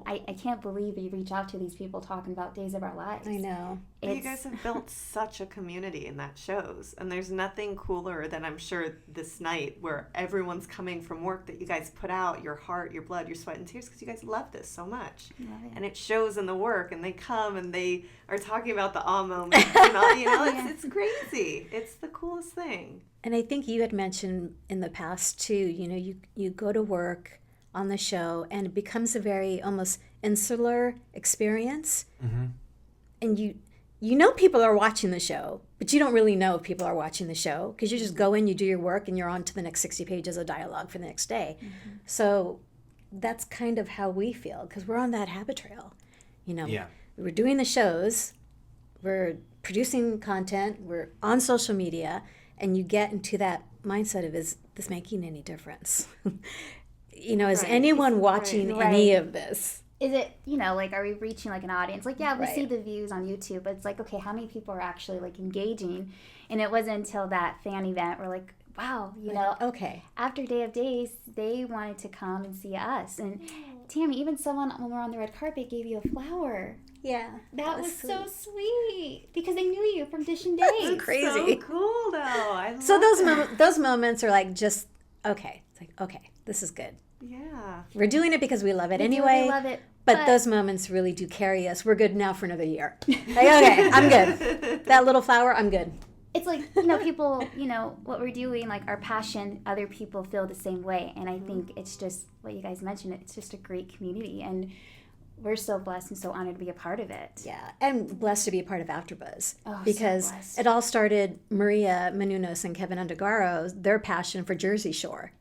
I can't believe we reach out to these people talking about Days of Our Lives. I know. You guys have built such a community, and that shows. And there's nothing cooler than, I'm sure, this night where everyone's coming from work that you guys put out your heart, your blood, your sweat, and tears because you guys love this so much. And it shows in the work, and they come and they are talking about the awe moments. And all, it's crazy. It's the coolest thing. And I think you had mentioned in the past too, you go to work on the show and it becomes a very almost insular experience. Mm-hmm. And people are watching the show, but you don't really know if people are watching the show because you just go in, you do your work, and you're on to the next 60 pages of dialogue for the next day. Mm-hmm. So that's kind of how we feel because we're on that habit trail. We're doing the shows, we're producing content, we're on social media, and you get into that mindset of, is this making any difference? Is anyone watching any of this? Is it, are we reaching an audience? We see the views on YouTube, but it's okay, how many people are actually engaging? And it wasn't until that fan event we're like, wow, okay. After Day of Days, they wanted to come and see us. And Tami, even someone when we're on the red carpet gave you a flower. Yeah. That was so sweet because they knew you from Dishin Days. That's crazy. So cool, though. So those moments are just, okay. It's okay, this is good. Yeah. We're doing it because we love it anyway. We love it. But those moments really do carry us. We're good now for another year. Okay, I'm good. That little flower, I'm good. It's people, what we're doing, our passion, other people feel the same way. And I think it's just what you guys mentioned. It's just a great community. And we're so blessed and so honored to be a part of it. Yeah, and blessed to be a part of AfterBuzz. Because it all started Maria Menounos and Kevin Undergaro's, their passion for Jersey Shore.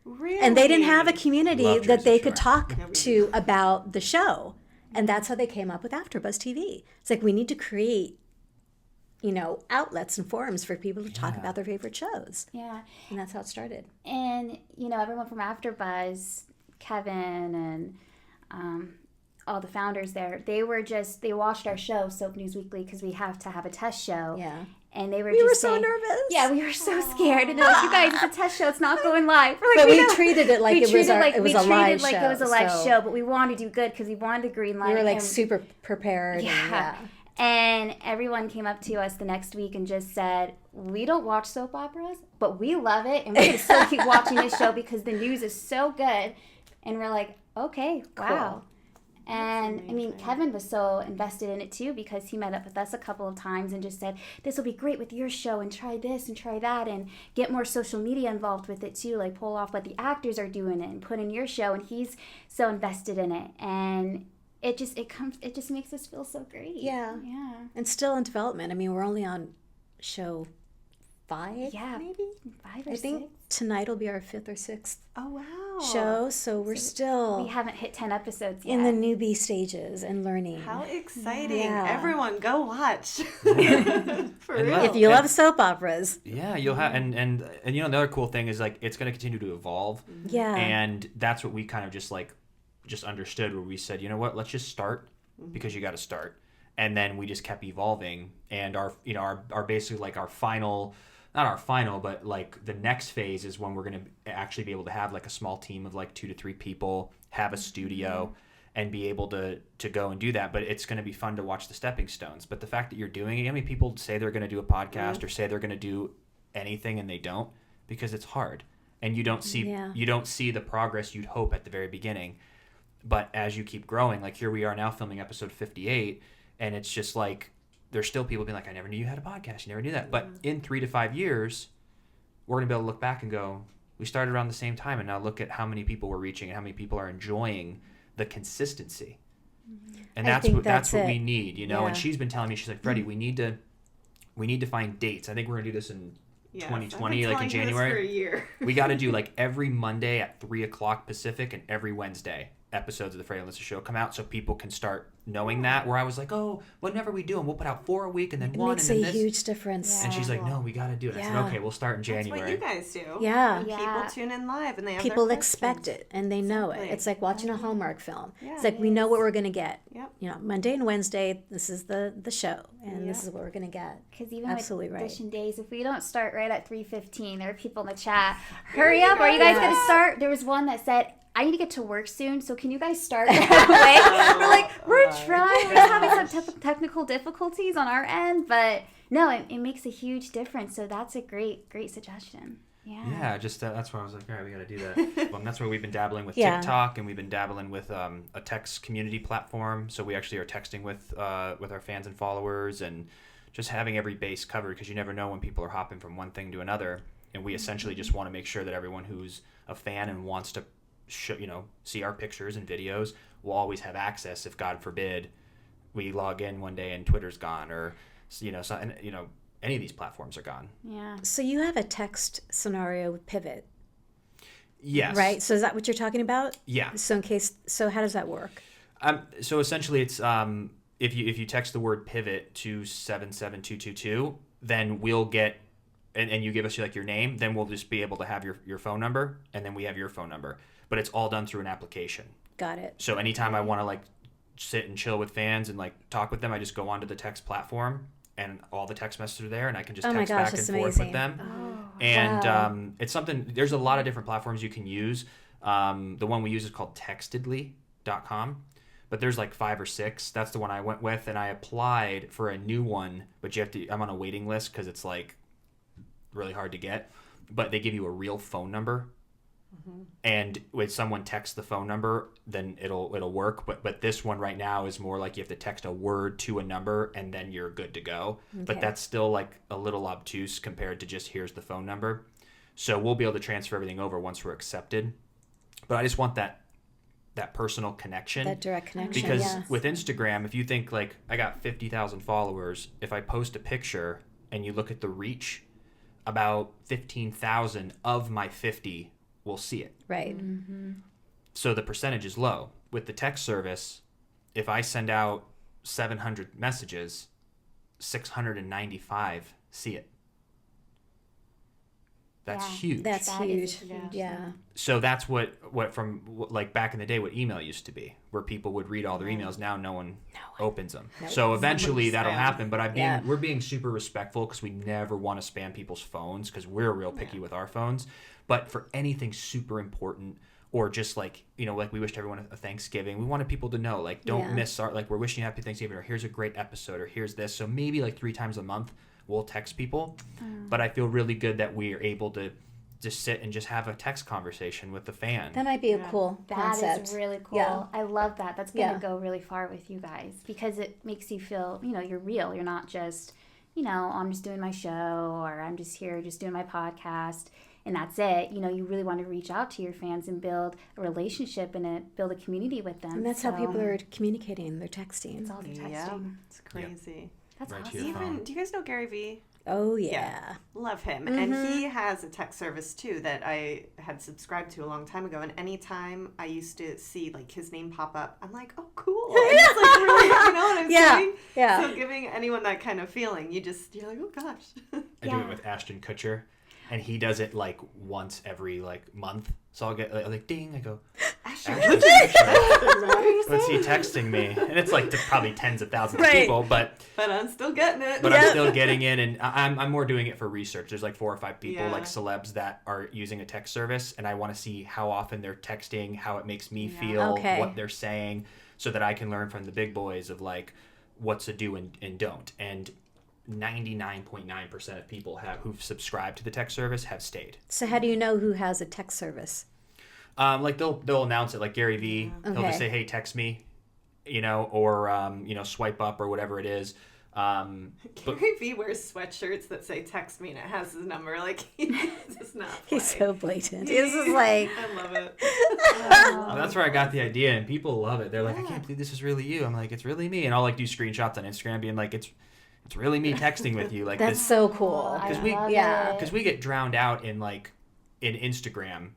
Really? And they didn't have a community that they could Shore. talk to about the show. And that's how they came up with AfterBuzz TV. It's we need to create, outlets and forums for people to talk about their favorite shows. Yeah. And that's how it started. And, everyone from AfterBuzz, Kevin and all the founders there, they watched our show, Soap News Weekly, because we have to have a test show. Yeah. And they were We were just so saying, nervous. Yeah, we were so scared. And they're like, you guys, it's a test show. It's not going live. We're But we treated it like it was a live show. We treated it like it was a live show, but we wanted to do good because we wanted the green light. We were super prepared. Yeah. And everyone came up to us the next week and just said, we don't watch soap operas, but we love it. And we're going to still keep watching this show because the news is so good. And we're like, okay, wow. Cool. And Kevin was so invested in it too because he met up with us a couple of times and just said, this will be great with your show and try this and try that and get more social media involved with it too, pull off what the actors are doing and put in your show. And he's so invested in it. And it just makes us feel so great. Yeah. Yeah. And still in development. I mean, we're only on show 5, maybe? 5 or 6. I think tonight will be our 5th or 6th Oh, wow. show, so we're still We haven't hit 10 episodes yet. in the newbie stages and learning. How exciting. Yeah. Everyone go watch. For real. If you love soap operas. Yeah, you'll have, and you know, the other cool thing is like it's going to continue to evolve. Yeah. And that's what we kind of just understood, where we said, you know what, let's just start because you got to start. And then we just kept evolving, and our basically like our final, not our final, but like the next phase is when we're going to actually be able to have like a small team of like 2 to 3 people, have a studio, and be able to go and do that. But it's going to be fun to watch the stepping stones. But the fact that you're doing it, I mean, people say they're going to do a podcast or say they're going to do anything and they don't, because it's hard, and you don't see the progress you'd hope at the very beginning. But as you keep growing, like here we are now filming episode 58, and it's just like there's still people being like, I never knew you had a podcast. You never knew that. But in 3 to 5 years, we're going to be able to look back and go, we started around the same time, and now look at how many people we're reaching and how many people are enjoying the consistency. And that's what we need, you know. Yeah. And she's been telling me, she's like, Freddie, we need to find dates. I think we're going to do this in 2020, like in January. For a year. We got to do like every Monday at 3:00 Pacific and every Wednesday episodes of the Freddie and Alyssa show come out, so people can start knowing that. Where I was like, oh, whenever we do them, we'll put out 4 a week and then It one makes and a then this. huge difference. And she's like, no, we got to do it. I said, okay, we'll start in January. That's what you guys do. Yeah. People tune in live and they have People their expect questions. it and they know it. Exactly. It's like watching a Hallmark film. Yeah, It's like we know what we're going to get. Yep. You know, Monday and Wednesday, this is the show, and this is what we're going to get. Because even Absolutely with right. Dishin Days, if we don't start right at 3:15, there are people in the chat. Hurry up! Are you guys going to start? There was one that said, I need to get to work soon, so can you guys start right away? We're like, we're trying. We're just having some technical difficulties on our end, but no, it makes a huge difference. So that's a great suggestion. Yeah, just that's why I was like, all right, we got to do that. Well, that's where we've been dabbling with Yeah. TikTok, and we've been dabbling with a text community platform. So we actually are texting with our fans and followers, and just having every base covered, because you never know when people are hopping from one thing to another. And we essentially just want to make sure that everyone who's a fan and wants to see our pictures and videos will always have access. If God forbid we log in one day and Twitter's gone, or any of these platforms are gone. Yeah. So you have a text scenario with Pivot, Yes. right? So is that what you're talking about? Yeah. So how does that work? So essentially, it's if you text the word pivot to 77222, then we'll get, and you give us like your name, then we'll just be able to have your phone number, and then we have your phone number. But it's all done through an application. Got it. So anytime I want to like sit and chill with fans and like talk with them, I just go onto the text platform, and all the text messages are there, and I can just text back and forth with them. Oh, And wow. it's something, there's a lot of different platforms you can use. The one we use is called textedly.com, but there's like 5 or 6. That's the one I went with, and I applied for a new one, but I'm on a waiting list because it's like really hard to get. But they give you a real phone number. And when someone texts the phone number, then it'll work. But this one right now is more like you have to text a word to a number, and then you're good to go. Okay. But that's still like a little obtuse compared to just here's the phone number. So we'll be able to transfer everything over once we're accepted. But I just want that personal connection. That direct connection. Because yeah. with Instagram, if you think like I got 50,000 followers, if I post a picture and you look at the reach, about 15,000 of my 50 will see it. Right. Mm-hmm. So the percentage is low. With the text service, if I send out 700 messages, 695 see it. That's huge. That's That is huge. huge. Yeah. So that's what from like back in the day, what email used to be, where people would read all their emails. Now no one opens them. So eventually that'll happen. But we're being super respectful, because we never want to spam people's phones, because we're real picky with our phones. But for anything super important, or just like, like we wished everyone a Thanksgiving, we wanted people to know, like, don't miss our, like, we're wishing you happy Thanksgiving, or here's a great episode, or here's this. So maybe like 3 times a month we'll text people. But I feel really good that we are able to just sit and just have a text conversation with the fan. That might be a cool concept. That is really cool. Yeah. I love that. That's going to go really far with you guys, because it makes you feel, you're real. You're not just, I'm just doing my show, or I'm just here just doing my podcast. and that's it. You really want to reach out to your fans and build a relationship and build a community with them. And that's how people are communicating. They're texting. It's all through texting. Yeah, it's crazy. That's Right to awesome. your phone. Do you guys know Gary Vee? Oh, yeah. Love him. And he has a text service too that I had subscribed to a long time ago. And anytime I used to see like his name pop up, I'm like, oh, cool. And it's like really, you know what I'm saying? Yeah. So giving anyone that kind of feeling, you're like, oh gosh. I do it with Ashton Kutcher, and he does it like once every like month. So I'll get like ding, I go, Ashton Kutcher. What's he texting me? And it's like to probably tens of thousands of people, but I'm still getting it. I'm still getting in, and I'm more doing it for research. There's like 4 or 5 people, like celebs, that are using a text service, and I want to see how often they're texting, how it makes me feel, what they're saying, so that I can learn from the big boys of like what's a do and don't. And 99.9% of people who've subscribed to the text service have stayed. So how do you know who has a text service? Like they'll announce it, like Gary Vee. He'll just say, "Hey, text me," or swipe up or whatever it is. Gary Vee wears sweatshirts that say "text me" and it has his number. Like he's just not. He's so blatant. This is like, I love it. That's where I got the idea, and people love it. They're like, "I can't believe this is really you." I'm like, "It's really me," and I'll like do screenshots on Instagram, being like, "It's really me texting with you." Like that's so cool. Because we get drowned out in Instagram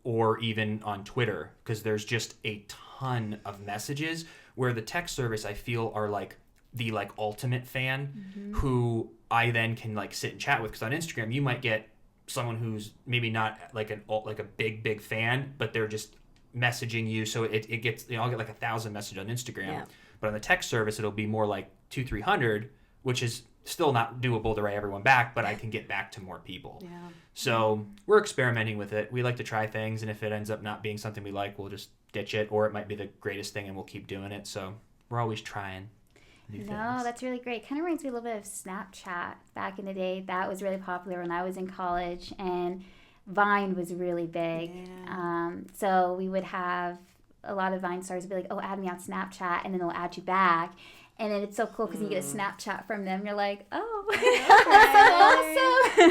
or even on Twitter, because there's just a ton of messages, where the text service I feel are like the like ultimate fan who I then can like sit and chat with. Because on Instagram you might get someone who's maybe not like a big fan, but they're just messaging you, so it gets, I'll get like 1,000 messages on Instagram, but on the text service it'll be more like 200-300, which is still not doable to write everyone back, but I can get back to more people. Yeah. So we're experimenting with it. We like to try things, and if it ends up not being something we like, we'll just ditch it, or it might be the greatest thing and we'll keep doing it. So we're always trying new things. That's really great. Kind of reminds me a little bit of Snapchat back in the day. That was really popular when I was in college, and Vine was really big. Yeah. So we would have a lot of Vine stars be like, oh, add me on Snapchat, and then they'll add you back. And then it's so cool because you get a Snapchat from them. You're like, oh, that's so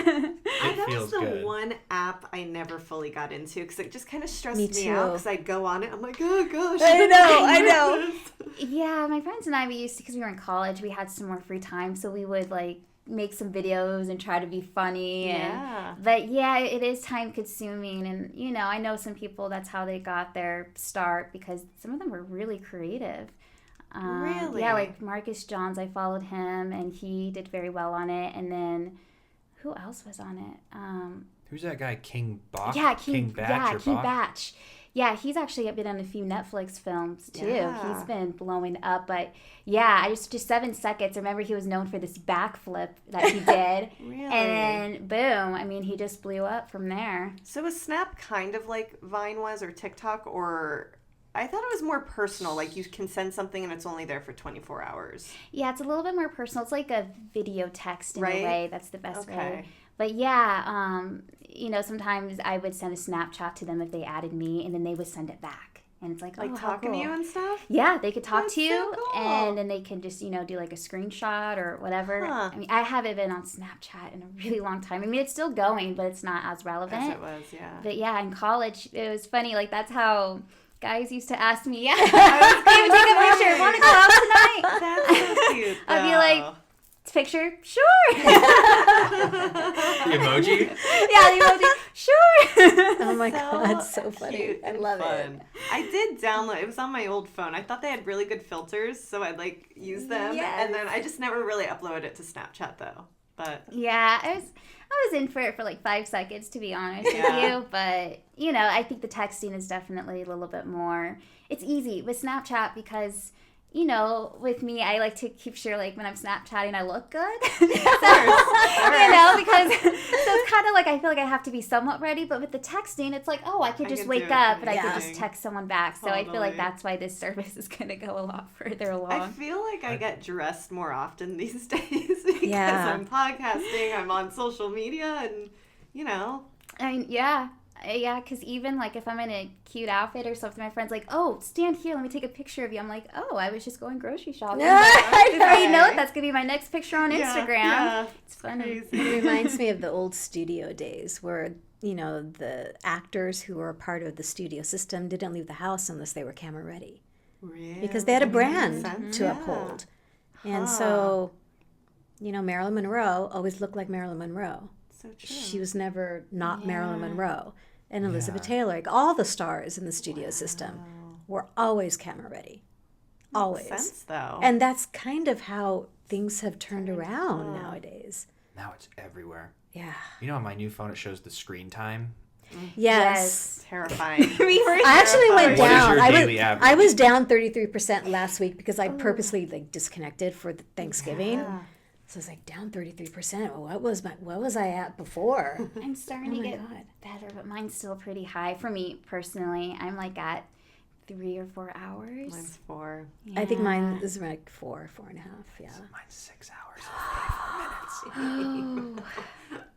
awesome. That was the one app I never fully got into because it just kind of stressed me out because I'd go on it. I'm like, oh, gosh. I know. Yeah, my friends and I, because we were in college, we had some more free time. So we would like make some videos and try to be funny. But it is time consuming. And, I know some people, that's how they got their start, because some of them were really creative. Really? Yeah, like Marcus Johns, I followed him, and he did very well on it. And then, who else was on it? Who's that guy? King Bach? Yeah, King Batch. King Batch. Yeah, he's actually been on a few Netflix films too. Yeah. He's been blowing up. But yeah, I just 7 seconds. Remember, he was known for this backflip that he did. Really? And then boom, I mean, he just blew up from there. So was Snap kind of like Vine was, or TikTok, or? I thought it was more personal, like you can send something and it's only there for 24 hours. Yeah, it's a little bit more personal. It's like a video text in a way. That's the best way. But yeah, sometimes I would send a Snapchat to them if they added me, and then they would send it back. And it's like talking to you and stuff? Yeah, they could talk to you, so cool. And then they can just, do like a screenshot or whatever. I mean, I haven't been on Snapchat in a really long time. I mean, it's still going, but it's not as relevant. As it was, yeah. But yeah, in college, it was funny. Like, that's how guys used to ask me, I was going to take a picture. Want to go out tonight? That's so cute, though. I'd be like, picture? Sure. The emoji? Yeah, the emoji. Sure. Oh my God, so funny. I love it. I did download, it was on my old phone. I thought they had really good filters, so I'd like use them. Yes. And then I just never really uploaded it to Snapchat though. But yeah, I was in for it for like 5 seconds, to be honest with you. But, I think the texting is definitely a little bit more, it's easy with Snapchat because, with me, I like to keep sure, like, when I'm Snapchatting, I look good. Because so it's kind of like, I feel like I have to be somewhat ready. But with the texting, it's like, oh, I could just wake up and I could just text someone back. So I feel like that's why this service is going to go a lot further along. I feel like I get dressed more often these days because I'm podcasting, I'm on social media, and, I mean, yeah, because even, like, if I'm in a cute outfit or something, my friend's like, oh, stand here, let me take a picture of you. I'm like, oh, I was just going grocery shopping. That's going to be my next picture on Instagram. Yeah, it's funny. It reminds me of the old studio days where the actors who were a part of the studio system didn't leave the house unless they were camera ready. Really? Because they had a brand to Yeah. uphold. And so, Marilyn Monroe always looked like Marilyn Monroe. So true. She was never not Marilyn Monroe. And Elizabeth Taylor, like all the stars in the studio system were always camera ready. Always. Makes sense, though. And that's kind of how things have turned around nowadays. Now it's everywhere. Yeah. On my new phone, it shows the screen time. Yes. Terrifying. I actually went What is down. your daily average? I was down 33% last week because I purposely disconnected for the Thanksgiving. Yeah. So I was down 33%. What was I at before? I'm starting to get better, but mine's still pretty high. For me personally, I'm at 3 or 4 hours. Mine's 4. I think mine is 4.5. Yeah. Mine's 6 hours and 34 minutes.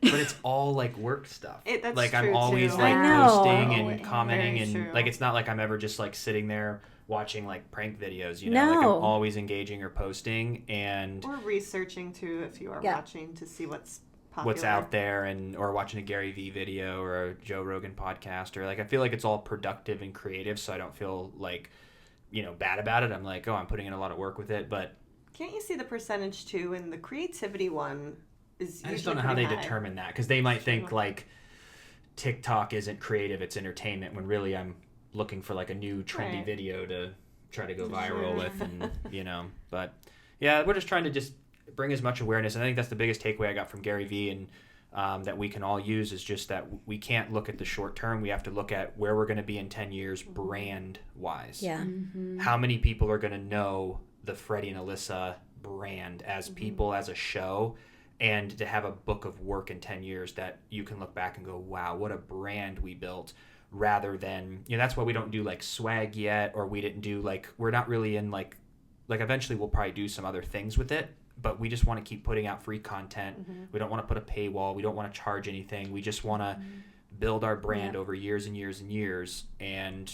But it's all work stuff. That's I'm true, always too. I know. posting and commenting, Very and true. it's not like I'm ever just sitting there watching prank videos. No. I'm always engaging or posting and Or researching, too, if you are watching to see what's popular. what's out there, or watching a Gary Vee video or a Joe Rogan podcast, or I feel like it's all productive and creative, so I don't feel bad about it. I'm I'm putting in a lot of work with it, but Can't you see the percentage, too, in the creativity one? I just don't know how they determine that, because they might think TikTok isn't creative, it's entertainment, when really I'm looking for a new trendy video to try to go viral with, and but yeah, we're just trying to just bring as much awareness, and I think that's the biggest takeaway I got from Gary Vee, and that we can all use, is just that we can't look at the short term. We have to look at where we're going to be in 10 years brand wise. Yeah. How many people are going to know the Freddie and Alyssa brand as people, as a show, and to have a book of work in 10 years that you can look back and go, wow, what a brand we built, rather than, that's why we don't do swag yet, or we didn't do we're not really in eventually we'll probably do some other things with it, but we just want to keep putting out free content. We don't want to put a paywall. We don't want to charge anything. We just want to build our brand over years and years and years, and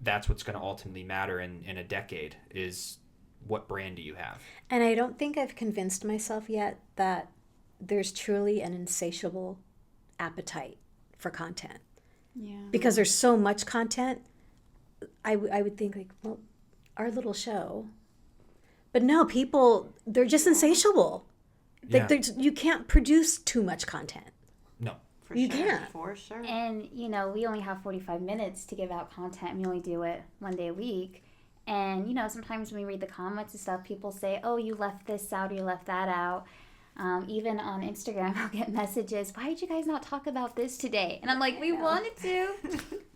that's what's going to ultimately matter in a decade, is what brand do you have? And I don't think I've convinced myself yet that there's truly an insatiable appetite for content. Yeah. Because there's so much content, I would think our little show. But no, people, they're just insatiable. Yeah. You can't produce too much content. No. You can't. For sure. And, we only have 45 minutes to give out content, and we only do it one day a week. And, sometimes when we read the comments and stuff, people say, oh, you left this out or you left that out. Even on Instagram, I'll get messages, why did you guys not talk about this today? And I'm we wanted to.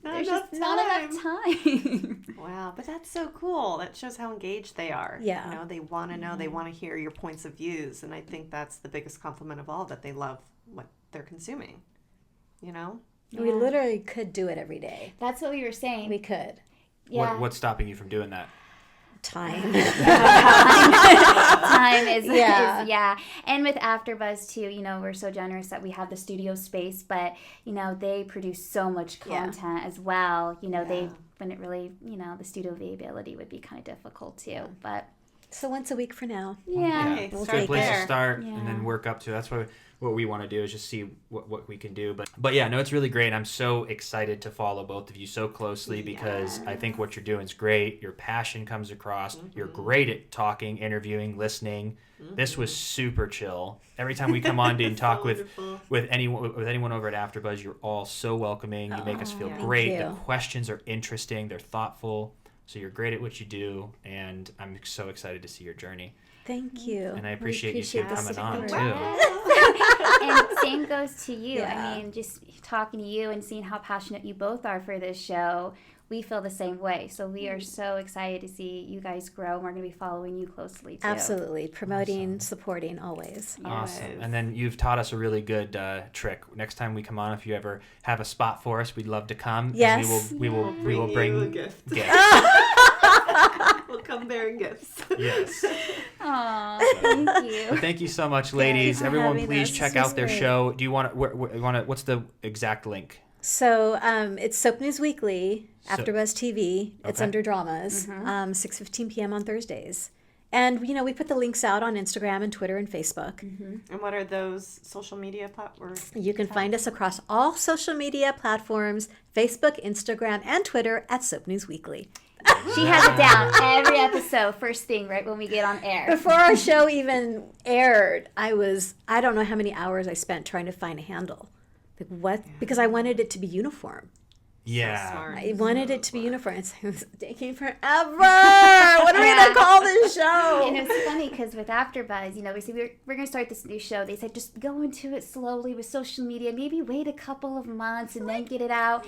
There's just not enough time. Wow, but that's so cool. That shows how engaged they are. Yeah. They want to know, they want to hear your points of views. And I think that's the biggest compliment of all, that they love what they're consuming. We literally could do it every day. That's what we were saying. We could. Yeah. What's stopping you from doing that? Time. Time is Yeah. yeah. And with AfterBuzz too, we're so generous that we have the studio space, but they produce so much content as well. They wouldn't really, the studio availability would be kind of difficult too. But So once a week for now. Hey, It's a start good place there. to start, Yeah. and then work up to. That's what we want to do, is just see what we can do. But yeah, no, it's really great. I'm so excited to follow both of you so closely, because I think what you're doing is great. Your passion comes across. You're great at talking, interviewing, listening. This was super chill. Every time we come on and talk with anyone over at AfterBuzz, you're all so welcoming. You make us feel great. The you. questions are interesting. They're thoughtful. So you're great at what you do, and I'm so excited to see your journey. Thank you. And I We appreciate you two the coming on, support. too. and same goes to you. Yeah. I mean, just talking to you and seeing how passionate you both are for this show, we feel the same way. So we are so excited to see you guys grow, and we're going to be following you closely too. Absolutely. Promoting, supporting, always. Awesome. Yes. And then you've taught us a really good trick. Next time we come on, if you ever have a spot for us, we'd love to come. Yes. And we will you a bring gift. gifts. We'll come bearing gifts. Yes. Aw, thank you. Well, thank you so much, ladies. for Everyone, having please us. check This was out their great. show. Do you want to? What's the exact link? So it's Soap News Weekly, So- AfterBuzz TV. It's Okay. under dramas, 6:15 p.m. on Thursdays. And, we put the links out on Instagram and Twitter and Facebook. And what are those social media platforms? You can find us across all social media platforms, Facebook, Instagram, and Twitter at Soap News Weekly. She has it down every episode, first thing, right when we get on air. Before our show even aired, I don't know how many hours I spent trying to find a handle. Like what? Because I wanted it to be uniform. Yeah. So smart. I wanted it to be uniform. It was taking forever. What are we going to call this show? And it's funny because with AfterBuzz, we said we're going to start this new show. They said just go into it slowly with social media. Maybe wait a couple of months and then get it out.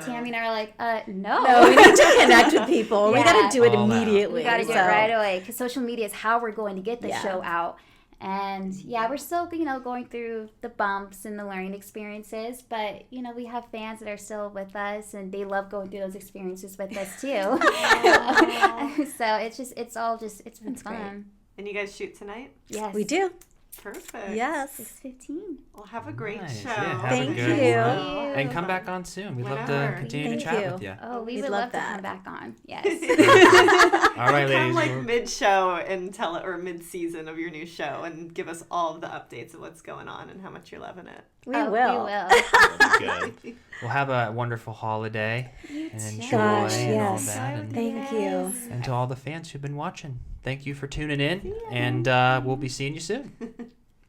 Tammy and I are like, no. No, we need to connect with people. We Yeah. got to do it All out. immediately. We got to do it right away because social media is how we're going to get the Yeah. show out. And we're still, going through the bumps and the learning experiences, but we have fans that are still with us, and they love going through those experiences with us too. So it's been That's fun. great. And you guys shoot tonight? Yes, We do. Perfect. Yes. 6:15. Well, have a great Nice. show. Yeah, have a Thank good you. one. And come back on soon. We'd love to Whenever. continue to Thank chat you. with you. Oh, we We'd would love love to that. come back on. Yes. All right, Come ladies. like Well, mid-show and tell it, or mid-season of your new show, and give us all of the updates of what's going on and how much you're loving it. We Oh, will. good. We'll have a wonderful holiday and enjoy Gosh, and all yes. that. And, Thank you. and to all the fans who've been watching, thank you for tuning in, and we'll be seeing you soon.